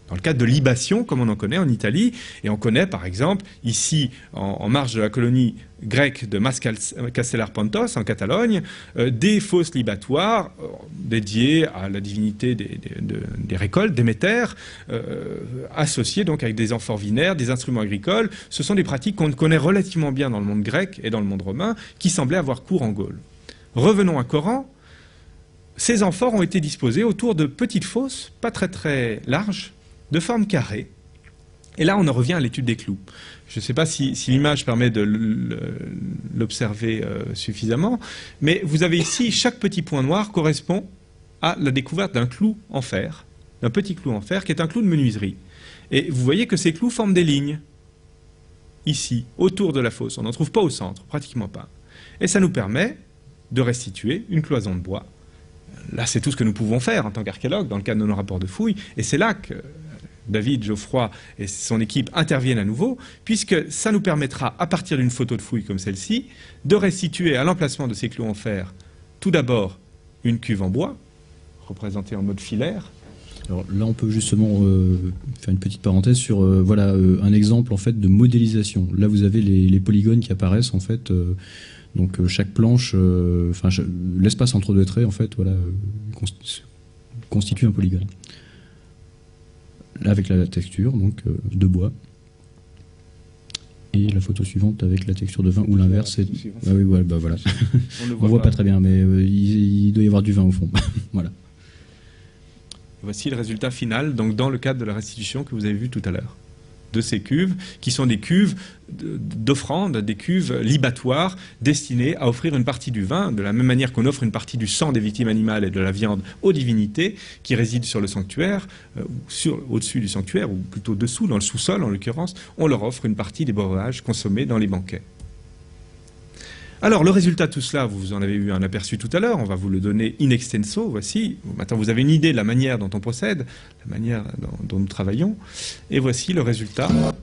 Dans le cadre de libations, comme on en connaît en Italie, et on connaît par exemple ici en marge de la colonie grecque de Mas Castellar-Pontos en Catalogne, des fosses libatoires dédiées à la divinité des récoltes, Déméter, associées donc avec des amphores vinaires, des instruments agricoles. Ce sont des pratiques qu'on connaît relativement bien dans le monde grec et dans le monde romain, qui semblaient avoir cours en Gaule. Revenons à Coran. Ces amphores ont été disposés autour de petites fosses, pas très très larges, de forme carrée. Et là, on en revient à l'étude des clous. Je ne sais pas si l'image permet de l'observer suffisamment, mais vous avez ici, chaque petit point noir correspond à la découverte d'un clou en fer, d'un petit clou en fer, qui est un clou de menuiserie. Et vous voyez que ces clous forment des lignes, ici, autour de la fosse. On n'en trouve pas au centre, pratiquement pas. Et ça nous permet de restituer une cloison de bois. Là, c'est tout ce que nous pouvons faire en tant qu'archéologues dans le cadre de nos rapports de fouilles, et c'est là que David, Geoffroy et son équipe interviennent à nouveau, puisque ça nous permettra, à partir d'une photo de fouille comme celle-ci, de restituer à l'emplacement de ces clous en fer, tout d'abord une cuve en bois, représentée en mode filaire. Alors là, on peut justement faire une petite parenthèse sur voilà, un exemple en fait de modélisation. Là, vous avez les polygones qui apparaissent en fait. Donc chaque planche, l'espace entre deux traits en fait, voilà, constitue un polygone. Là, avec la texture donc de bois. Et la photo suivante avec la texture de vin ou l'inverse. Ah oui, voilà, bah voilà. On voit pas très bien, mais il doit y avoir du vin au fond. Voilà. Voici le résultat final, donc dans le cadre de la restitution que vous avez vu tout à l'heure, de ces cuves, qui sont des cuves d'offrande, des cuves libatoires destinées à offrir une partie du vin, de la même manière qu'on offre une partie du sang des victimes animales et de la viande aux divinités qui résident sur le sanctuaire, au-dessus du sanctuaire, ou plutôt dessous, dans le sous-sol en l'occurrence, on leur offre une partie des breuvages consommés dans les banquets. Alors, le résultat de tout cela, vous en avez eu un aperçu tout à l'heure, on va vous le donner in extenso, voici. Maintenant, vous avez une idée de la manière dont on procède, la manière dont nous travaillons, et voici le résultat final.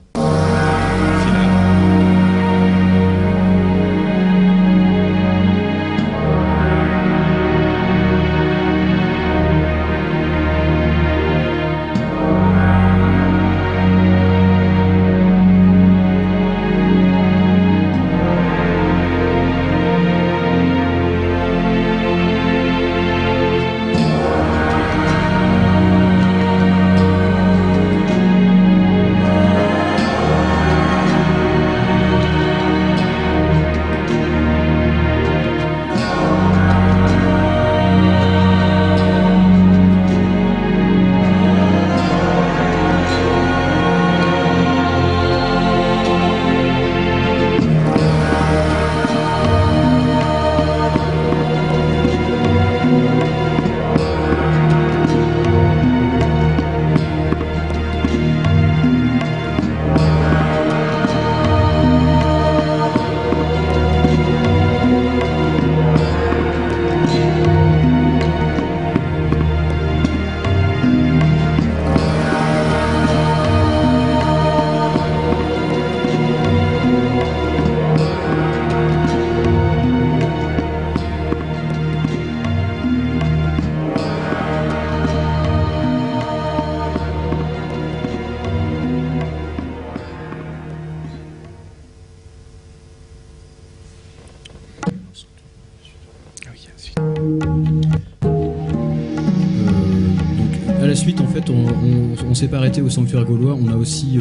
On s'est pas arrêté au sanctuaire gaulois, on a aussi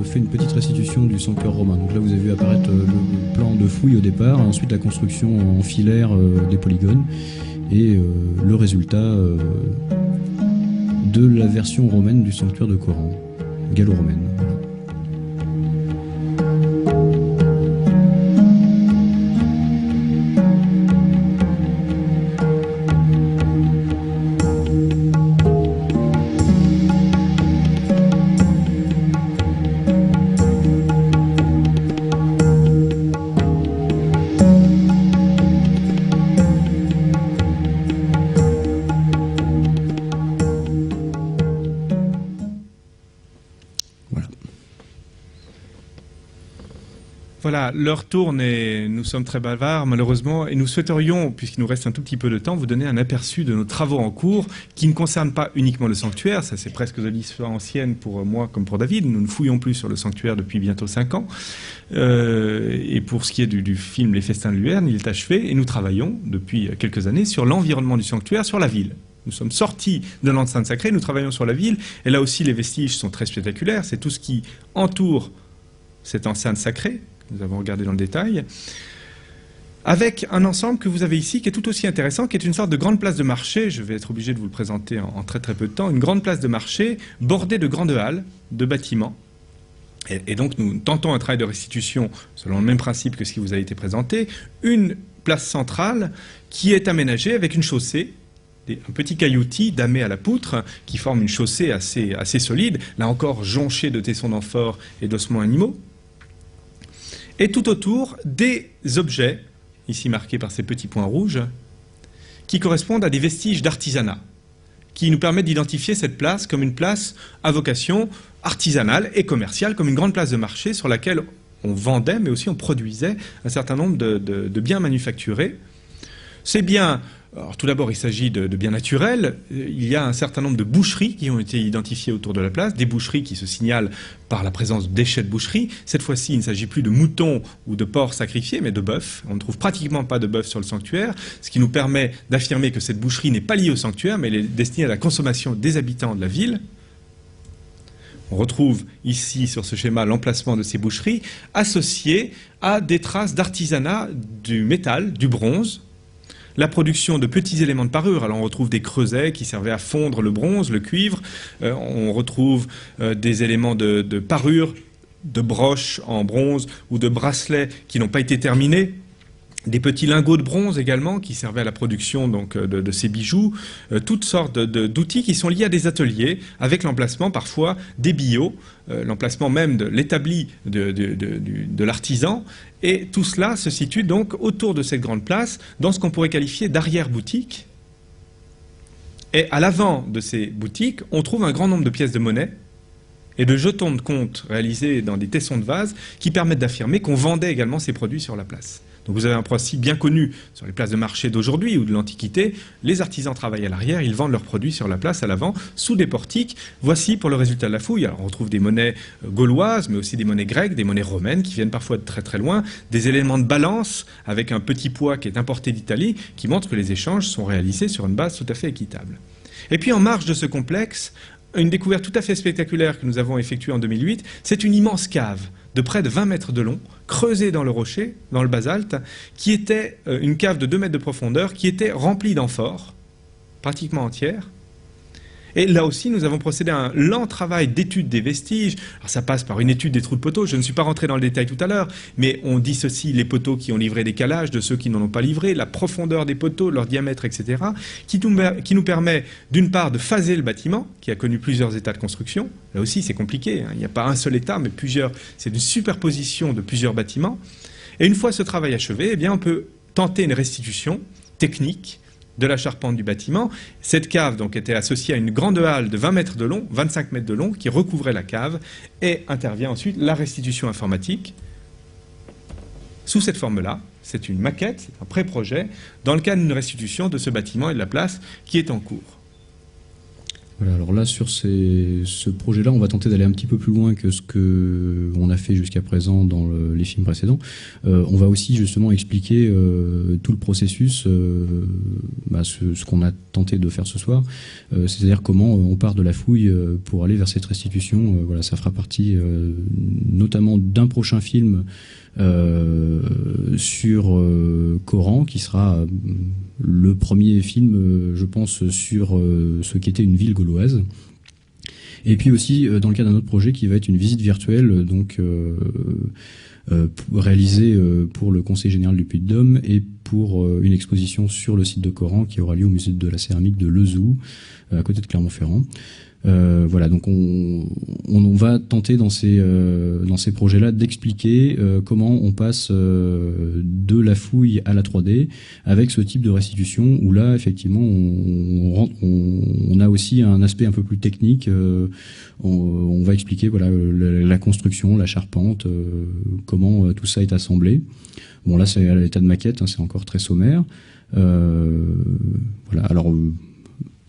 fait une petite restitution du sanctuaire romain. Donc là vous avez vu apparaître le plan de fouille au départ, ensuite la construction en filaire des polygones et le résultat de la version romaine du sanctuaire de Coran, gallo-romaine. Voilà, l'heure tourne et nous sommes très bavards malheureusement et nous souhaiterions, puisqu'il nous reste un tout petit peu de temps, vous donner un aperçu de nos travaux en cours qui ne concernent pas uniquement le sanctuaire, ça c'est presque de l'histoire ancienne pour moi comme pour David, nous ne fouillons plus sur le sanctuaire depuis bientôt 5 ans et pour ce qui est du film Les Festins de Luerne, il est achevé et nous travaillons depuis quelques années sur l'environnement du sanctuaire, sur la ville. Nous sommes sortis de l'enceinte sacrée, nous travaillons sur la ville et là aussi les vestiges sont très spectaculaires, c'est tout ce qui entoure cette enceinte sacrée. Nous avons regardé dans le détail, avec un ensemble que vous avez ici qui est tout aussi intéressant, qui est une sorte de grande place de marché, je vais être obligé de vous le présenter en très très peu de temps, une grande place de marché bordée de grandes halles, de bâtiments. Et donc nous tentons un travail de restitution selon le même principe que ce qui vous a été présenté, une place centrale qui est aménagée avec une chaussée, un petit cailloutis damé à la poutre qui forme une chaussée assez solide, là encore jonchée de tessons d'amphores et d'ossements animaux. Et tout autour, des objets, ici marqués par ces petits points rouges, qui correspondent à des vestiges d'artisanat, qui nous permettent d'identifier cette place comme une place à vocation artisanale et commerciale, comme une grande place de marché sur laquelle on vendait, mais aussi on produisait un certain nombre de biens manufacturés. Ces biens, alors tout d'abord il s'agit de biens naturels, il y a un certain nombre de boucheries qui ont été identifiées autour de la place, des boucheries qui se signalent par la présence de déchets de boucherie. Cette fois-ci il ne s'agit plus de moutons ou de porcs sacrifiés, mais de bœufs. On ne trouve pratiquement pas de bœufs sur le sanctuaire, ce qui nous permet d'affirmer que cette boucherie n'est pas liée au sanctuaire, mais elle est destinée à la consommation des habitants de la ville. On retrouve ici sur ce schéma l'emplacement de ces boucheries associées à des traces d'artisanat du métal, du bronze, la production de petits éléments de parure. Alors on retrouve des creusets qui servaient à fondre le bronze, le cuivre, on retrouve des éléments de parure, de broches en bronze ou de bracelets qui n'ont pas été terminés. des petits lingots de bronze également qui servaient à la production donc, de ces bijoux, toutes sortes d'outils qui sont liés à des ateliers avec l'emplacement parfois des billots, l'emplacement même de l'établi de l'artisan. Et tout cela se situe donc autour de cette grande place dans ce qu'on pourrait qualifier d'arrière-boutique. Et à l'avant de ces boutiques, on trouve un grand nombre de pièces de monnaie et de jetons de compte réalisés dans des tessons de vase qui permettent d'affirmer qu'on vendait également ces produits sur la place. Donc vous avez un principe bien connu sur les places de marché d'aujourd'hui ou de l'Antiquité. Les artisans travaillent à l'arrière, ils vendent leurs produits sur la place à l'avant, sous des portiques. Voici pour le résultat de la fouille. Alors on trouve des monnaies gauloises, mais aussi des monnaies grecques, des monnaies romaines qui viennent parfois de très très loin, des éléments de balance avec un petit poids qui est importé d'Italie, qui montre que les échanges sont réalisés sur une base tout à fait équitable. Et puis en marge de ce complexe, une découverte tout à fait spectaculaire que nous avons effectuée en 2008, c'est une immense cave de près de 20 mètres de long, creusée dans le rocher, dans le basalte, qui était une cave de 2 mètres de profondeur, qui était remplie d'amphores, pratiquement entière. Et là aussi, nous avons procédé à un lent travail d'étude des vestiges. Alors ça passe par une étude des trous de poteaux. Je ne suis pas rentré dans le détail tout à l'heure, mais on dissocie les poteaux qui ont livré des calages de ceux qui n'en ont pas livré, la profondeur des poteaux, leur diamètre, etc., qui nous permet d'une part de phaser le bâtiment, qui a connu plusieurs états de construction. Là aussi, c'est compliqué, hein. Il n'y a pas un seul état, mais plusieurs. C'est une superposition de plusieurs bâtiments. Et une fois ce travail achevé, eh bien, on peut tenter une restitution technique de la charpente du bâtiment. Cette cave donc était associée à une grande halle de 20 mètres de long, 25 mètres de long, qui recouvrait la cave, et intervient ensuite la restitution informatique. Sous cette forme-là, c'est une maquette, c'est un pré-projet, dans le cadre d'une restitution de ce bâtiment et de la place qui est en cours. Voilà, alors là, sur ce projet-là, on va tenter d'aller un petit peu plus loin que ce qu'on a fait jusqu'à présent dans les films précédents. On va aussi justement expliquer tout le processus, ce qu'on a tenté de faire ce soir, c'est-à-dire comment on part de la fouille pour aller vers cette restitution. Voilà, ça fera partie notamment d'un prochain film sur Coran, qui sera le premier film, je pense, sur ce qu'était une ville gauloise. Et puis aussi, dans le cadre d'un autre projet qui va être une visite virtuelle, donc réalisée pour le Conseil général du Puy-de-Dôme et pour une exposition sur le site de Coran qui aura lieu au musée de la céramique de Lezoux, à côté de Clermont-Ferrand. Voilà, donc on va tenter dans ces projets-là d'expliquer comment on passe de la fouille à la 3D avec ce type de restitution où là effectivement on a aussi un aspect un peu plus technique. On va expliquer voilà la construction, la charpente, comment tout ça est assemblé. Bon là c'est à l'état de maquette, hein, c'est encore très sommaire. Voilà, alors.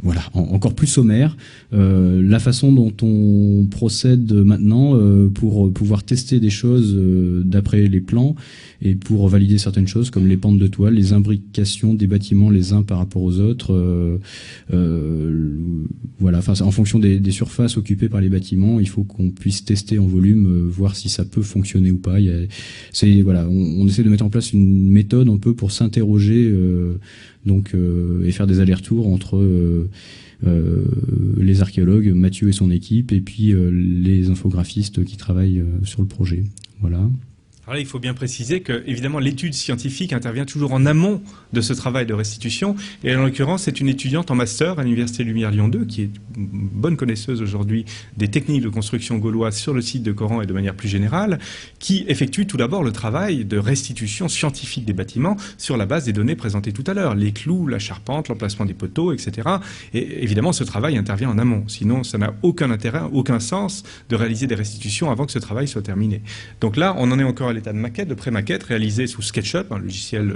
Voilà, encore plus sommaire, la façon dont on procède maintenant pour pouvoir tester des choses d'après les plans et pour valider certaines choses comme les pentes de toile, les imbrications des bâtiments les uns par rapport aux autres. Voilà, enfin en fonction des surfaces occupées par les bâtiments, il faut qu'on puisse tester en volume, voir si ça peut fonctionner ou pas. Voilà, on essaie de mettre en place une méthode un peu pour s'interroger. Et faire des allers-retours entre les archéologues, Mathieu et son équipe, et puis les infographistes qui travaillent sur le projet. Voilà. Alors là, il faut bien préciser que, évidemment, l'étude scientifique intervient toujours en amont de ce travail de restitution. Et en l'occurrence, c'est une étudiante en master à l'Université Lumière Lyon 2, qui est une bonne connaisseuse aujourd'hui des techniques de construction gauloise sur le site de Coran et de manière plus générale, qui effectue tout d'abord le travail de restitution scientifique des bâtiments sur la base des données présentées tout à l'heure. Les clous, la charpente, l'emplacement des poteaux, etc. Et évidemment, ce travail intervient en amont. Sinon, ça n'a aucun intérêt, aucun sens de réaliser des restitutions avant que ce travail soit terminé. Donc là, on en est encore à l'état de maquette, de pré-maquette, réalisée sous SketchUp, un logiciel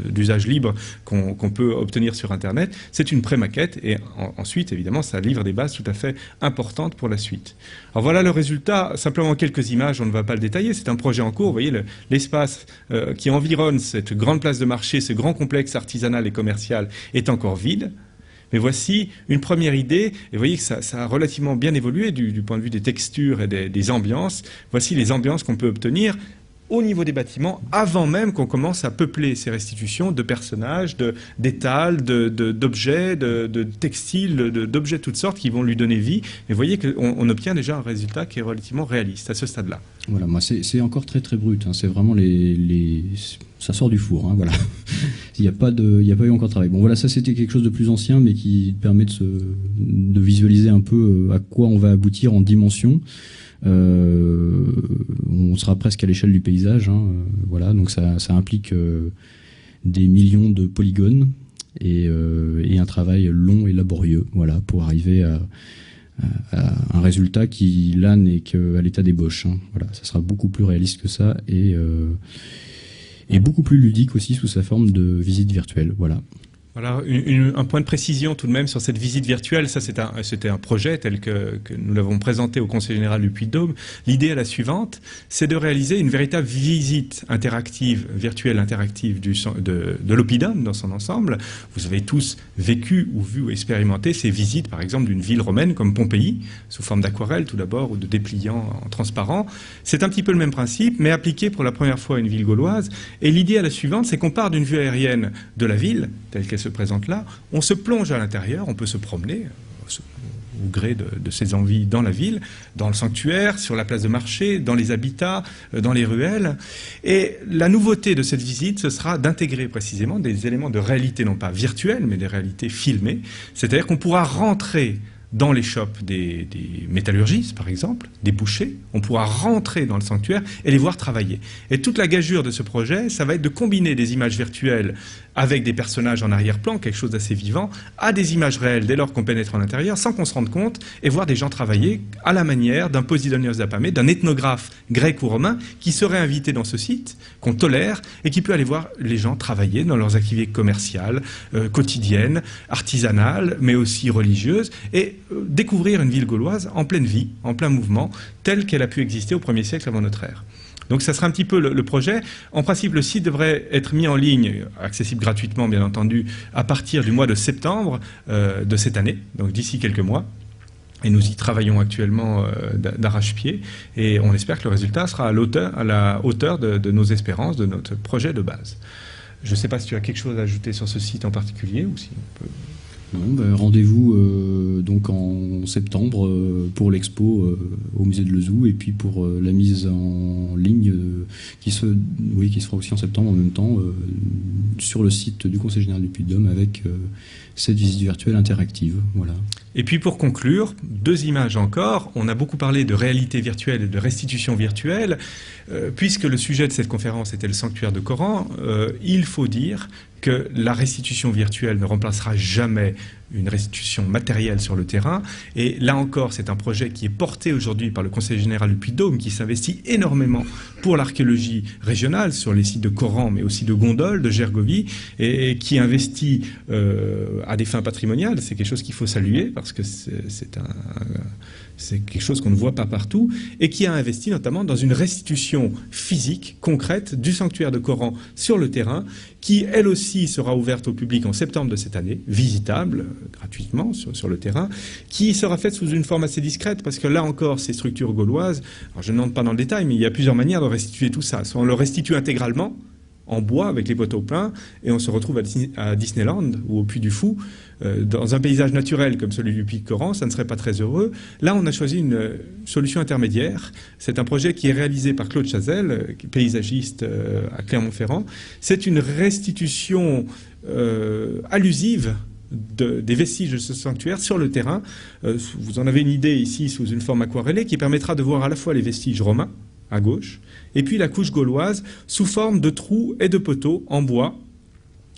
d'usage libre qu'on peut obtenir sur Internet. C'est une pré-maquette et ensuite, évidemment, ça livre des bases tout à fait importantes pour la suite. Alors voilà le résultat, simplement quelques images, on ne va pas le détailler, c'est un projet en cours. Vous voyez l'espace qui environne cette grande place de marché, ce grand complexe artisanal et commercial est encore vide. Mais voici une première idée, et vous voyez que ça a relativement bien évolué du point de vue des textures et des ambiances. Voici les ambiances qu'on peut obtenir au niveau des bâtiments, avant même qu'on commence à peupler ces restitutions de personnages, d'étals, d'objets, de textiles, d'objets de toutes sortes qui vont lui donner vie. Mais vous voyez qu'on obtient déjà un résultat qui est relativement réaliste à ce stade-là. Voilà, moi c'est encore très très brut, hein. C'est vraiment les ça sort du four, hein, voilà. Il n'y a pas eu encore de travail. Bon, voilà, ça c'était quelque chose de plus ancien, mais qui permet de visualiser un peu à quoi on va aboutir en dimension. On sera presque à l'échelle du paysage, hein, voilà. Donc ça implique des millions de polygones et un travail long et laborieux, voilà, pour arriver à un résultat qui là n'est qu'à l'état d'ébauche, hein. Voilà, ça sera beaucoup plus réaliste que ça et beaucoup plus ludique aussi sous sa forme de visite virtuelle. Voilà. Voilà, un point de précision tout de même sur cette visite virtuelle. Ça, c'était un projet tel que nous l'avons présenté au Conseil général du Puy-de-Dôme. L'idée est la suivante, c'est de réaliser une véritable visite interactive, virtuelle interactive de l'Oppidum dans son ensemble. Vous avez tous vécu ou vu ou expérimenté ces visites, par exemple, d'une ville romaine comme Pompéi, sous forme d'aquarelle tout d'abord, ou de dépliants en transparent. C'est un petit peu le même principe, mais appliqué pour la première fois à une ville gauloise. Et l'idée est la suivante, c'est qu'on part d'une vue aérienne de la ville, telle qu'elle se présente là, on se plonge à l'intérieur, on peut se promener au gré de ses envies dans la ville, dans le sanctuaire, sur la place de marché, dans les habitats, dans les ruelles. Et la nouveauté de cette visite, ce sera d'intégrer précisément des éléments de réalité, non pas virtuelle, mais des réalités filmées. C'est-à-dire qu'on pourra rentrer dans les shops des métallurgistes, par exemple, des bouchers, on pourra rentrer dans le sanctuaire et les voir travailler. Et toute la gageure de ce projet, ça va être de combiner des images virtuelles avec des personnages en arrière-plan, quelque chose d'assez vivant, à des images réelles dès lors qu'on pénètre en intérieur, sans qu'on se rende compte, et voir des gens travailler à la manière d'un Posidonios d'Apamée, d'un ethnographe grec ou romain, qui serait invité dans ce site, qu'on tolère, et qui peut aller voir les gens travailler dans leurs activités commerciales, quotidiennes, artisanales, mais aussi religieuses, et découvrir une ville gauloise en pleine vie, en plein mouvement, telle qu'elle a pu exister au 1er siècle avant notre ère. Donc ça sera un petit peu le projet. En principe, le site devrait être mis en ligne, accessible gratuitement bien entendu, à partir du mois de septembre de cette année, donc d'ici quelques mois. Et nous y travaillons actuellement d'arrache-pied, et on espère que le résultat sera à la hauteur de nos espérances, de notre projet de base. Je ne sais pas si tu as quelque chose à ajouter sur ce site en particulier, ou si on peut... Non, rendez-vous donc en septembre pour l'expo au musée de Lezou, et puis pour la mise en ligne qui sera aussi en septembre en même temps sur le site du Conseil général du Puy-de-Dôme avec cette visite virtuelle interactive. Voilà. Et puis pour conclure, 2 images encore. On a beaucoup parlé de réalité virtuelle et de restitution virtuelle. Puisque le sujet de cette conférence était le sanctuaire de Coran, il faut dire que la restitution virtuelle ne remplacera jamais une restitution matérielle sur le terrain. Et là encore, c'est un projet qui est porté aujourd'hui par le Conseil général du Puy-de-Dôme, qui s'investit énormément pour l'archéologie régionale, sur les sites de Coran, mais aussi de Gondole, de Gergovie, et qui investit à des fins patrimoniales. C'est quelque chose qu'il faut saluer, parce que c'est quelque chose qu'on ne voit pas partout, et qui a investi notamment dans une restitution physique, concrète, du sanctuaire de Coran sur le terrain, qui elle aussi sera ouverte au public en septembre de cette année, visitable gratuitement sur le terrain, qui sera faite sous une forme assez discrète, parce que là encore, ces structures gauloises, alors je n'entre pas dans le détail, mais il y a plusieurs manières de restituer tout ça. Soit on le restitue intégralement, en bois avec les poteaux pleins, et on se retrouve à Disneyland ou au Puy du Fou, dans un paysage naturel comme celui du Puy de Coran, ça ne serait pas très heureux. Là, on a choisi une solution intermédiaire. C'est un projet qui est réalisé par Claude Chazelle, paysagiste à Clermont-Ferrand. C'est une restitution allusive des vestiges de ce sanctuaire sur le terrain. Vous en avez une idée ici sous une forme aquarellée qui permettra de voir à la fois les vestiges romains, à gauche, et puis la couche gauloise sous forme de trous et de poteaux en bois,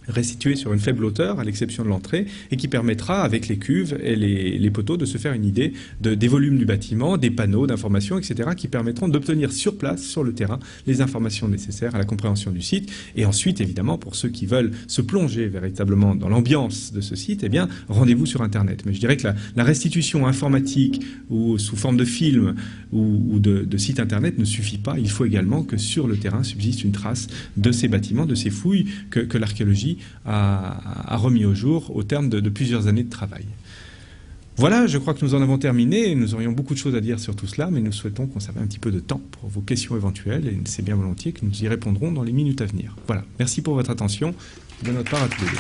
restitués sur une faible hauteur, à l'exception de l'entrée, et qui permettra, avec les cuves et les poteaux, de se faire une idée des volumes du bâtiment, des panneaux d'information, etc., qui permettront d'obtenir sur place, sur le terrain, les informations nécessaires à la compréhension du site. Et ensuite, évidemment, pour ceux qui veulent se plonger véritablement dans l'ambiance de ce site, eh bien, rendez-vous sur Internet. Mais je dirais que la restitution informatique ou sous forme de film ou de site Internet ne suffit pas. Il faut également que sur le terrain subsiste une trace de ces bâtiments, de ces fouilles que l'archéologie a remis au jour au terme de plusieurs années de travail. Voilà, je crois que nous en avons terminé. Nous aurions beaucoup de choses à dire sur tout cela, mais nous souhaitons conserver un petit peu de temps pour vos questions éventuelles, et c'est bien volontiers que nous y répondrons dans les minutes à venir. Voilà, merci pour votre attention, de notre part à tous les deux.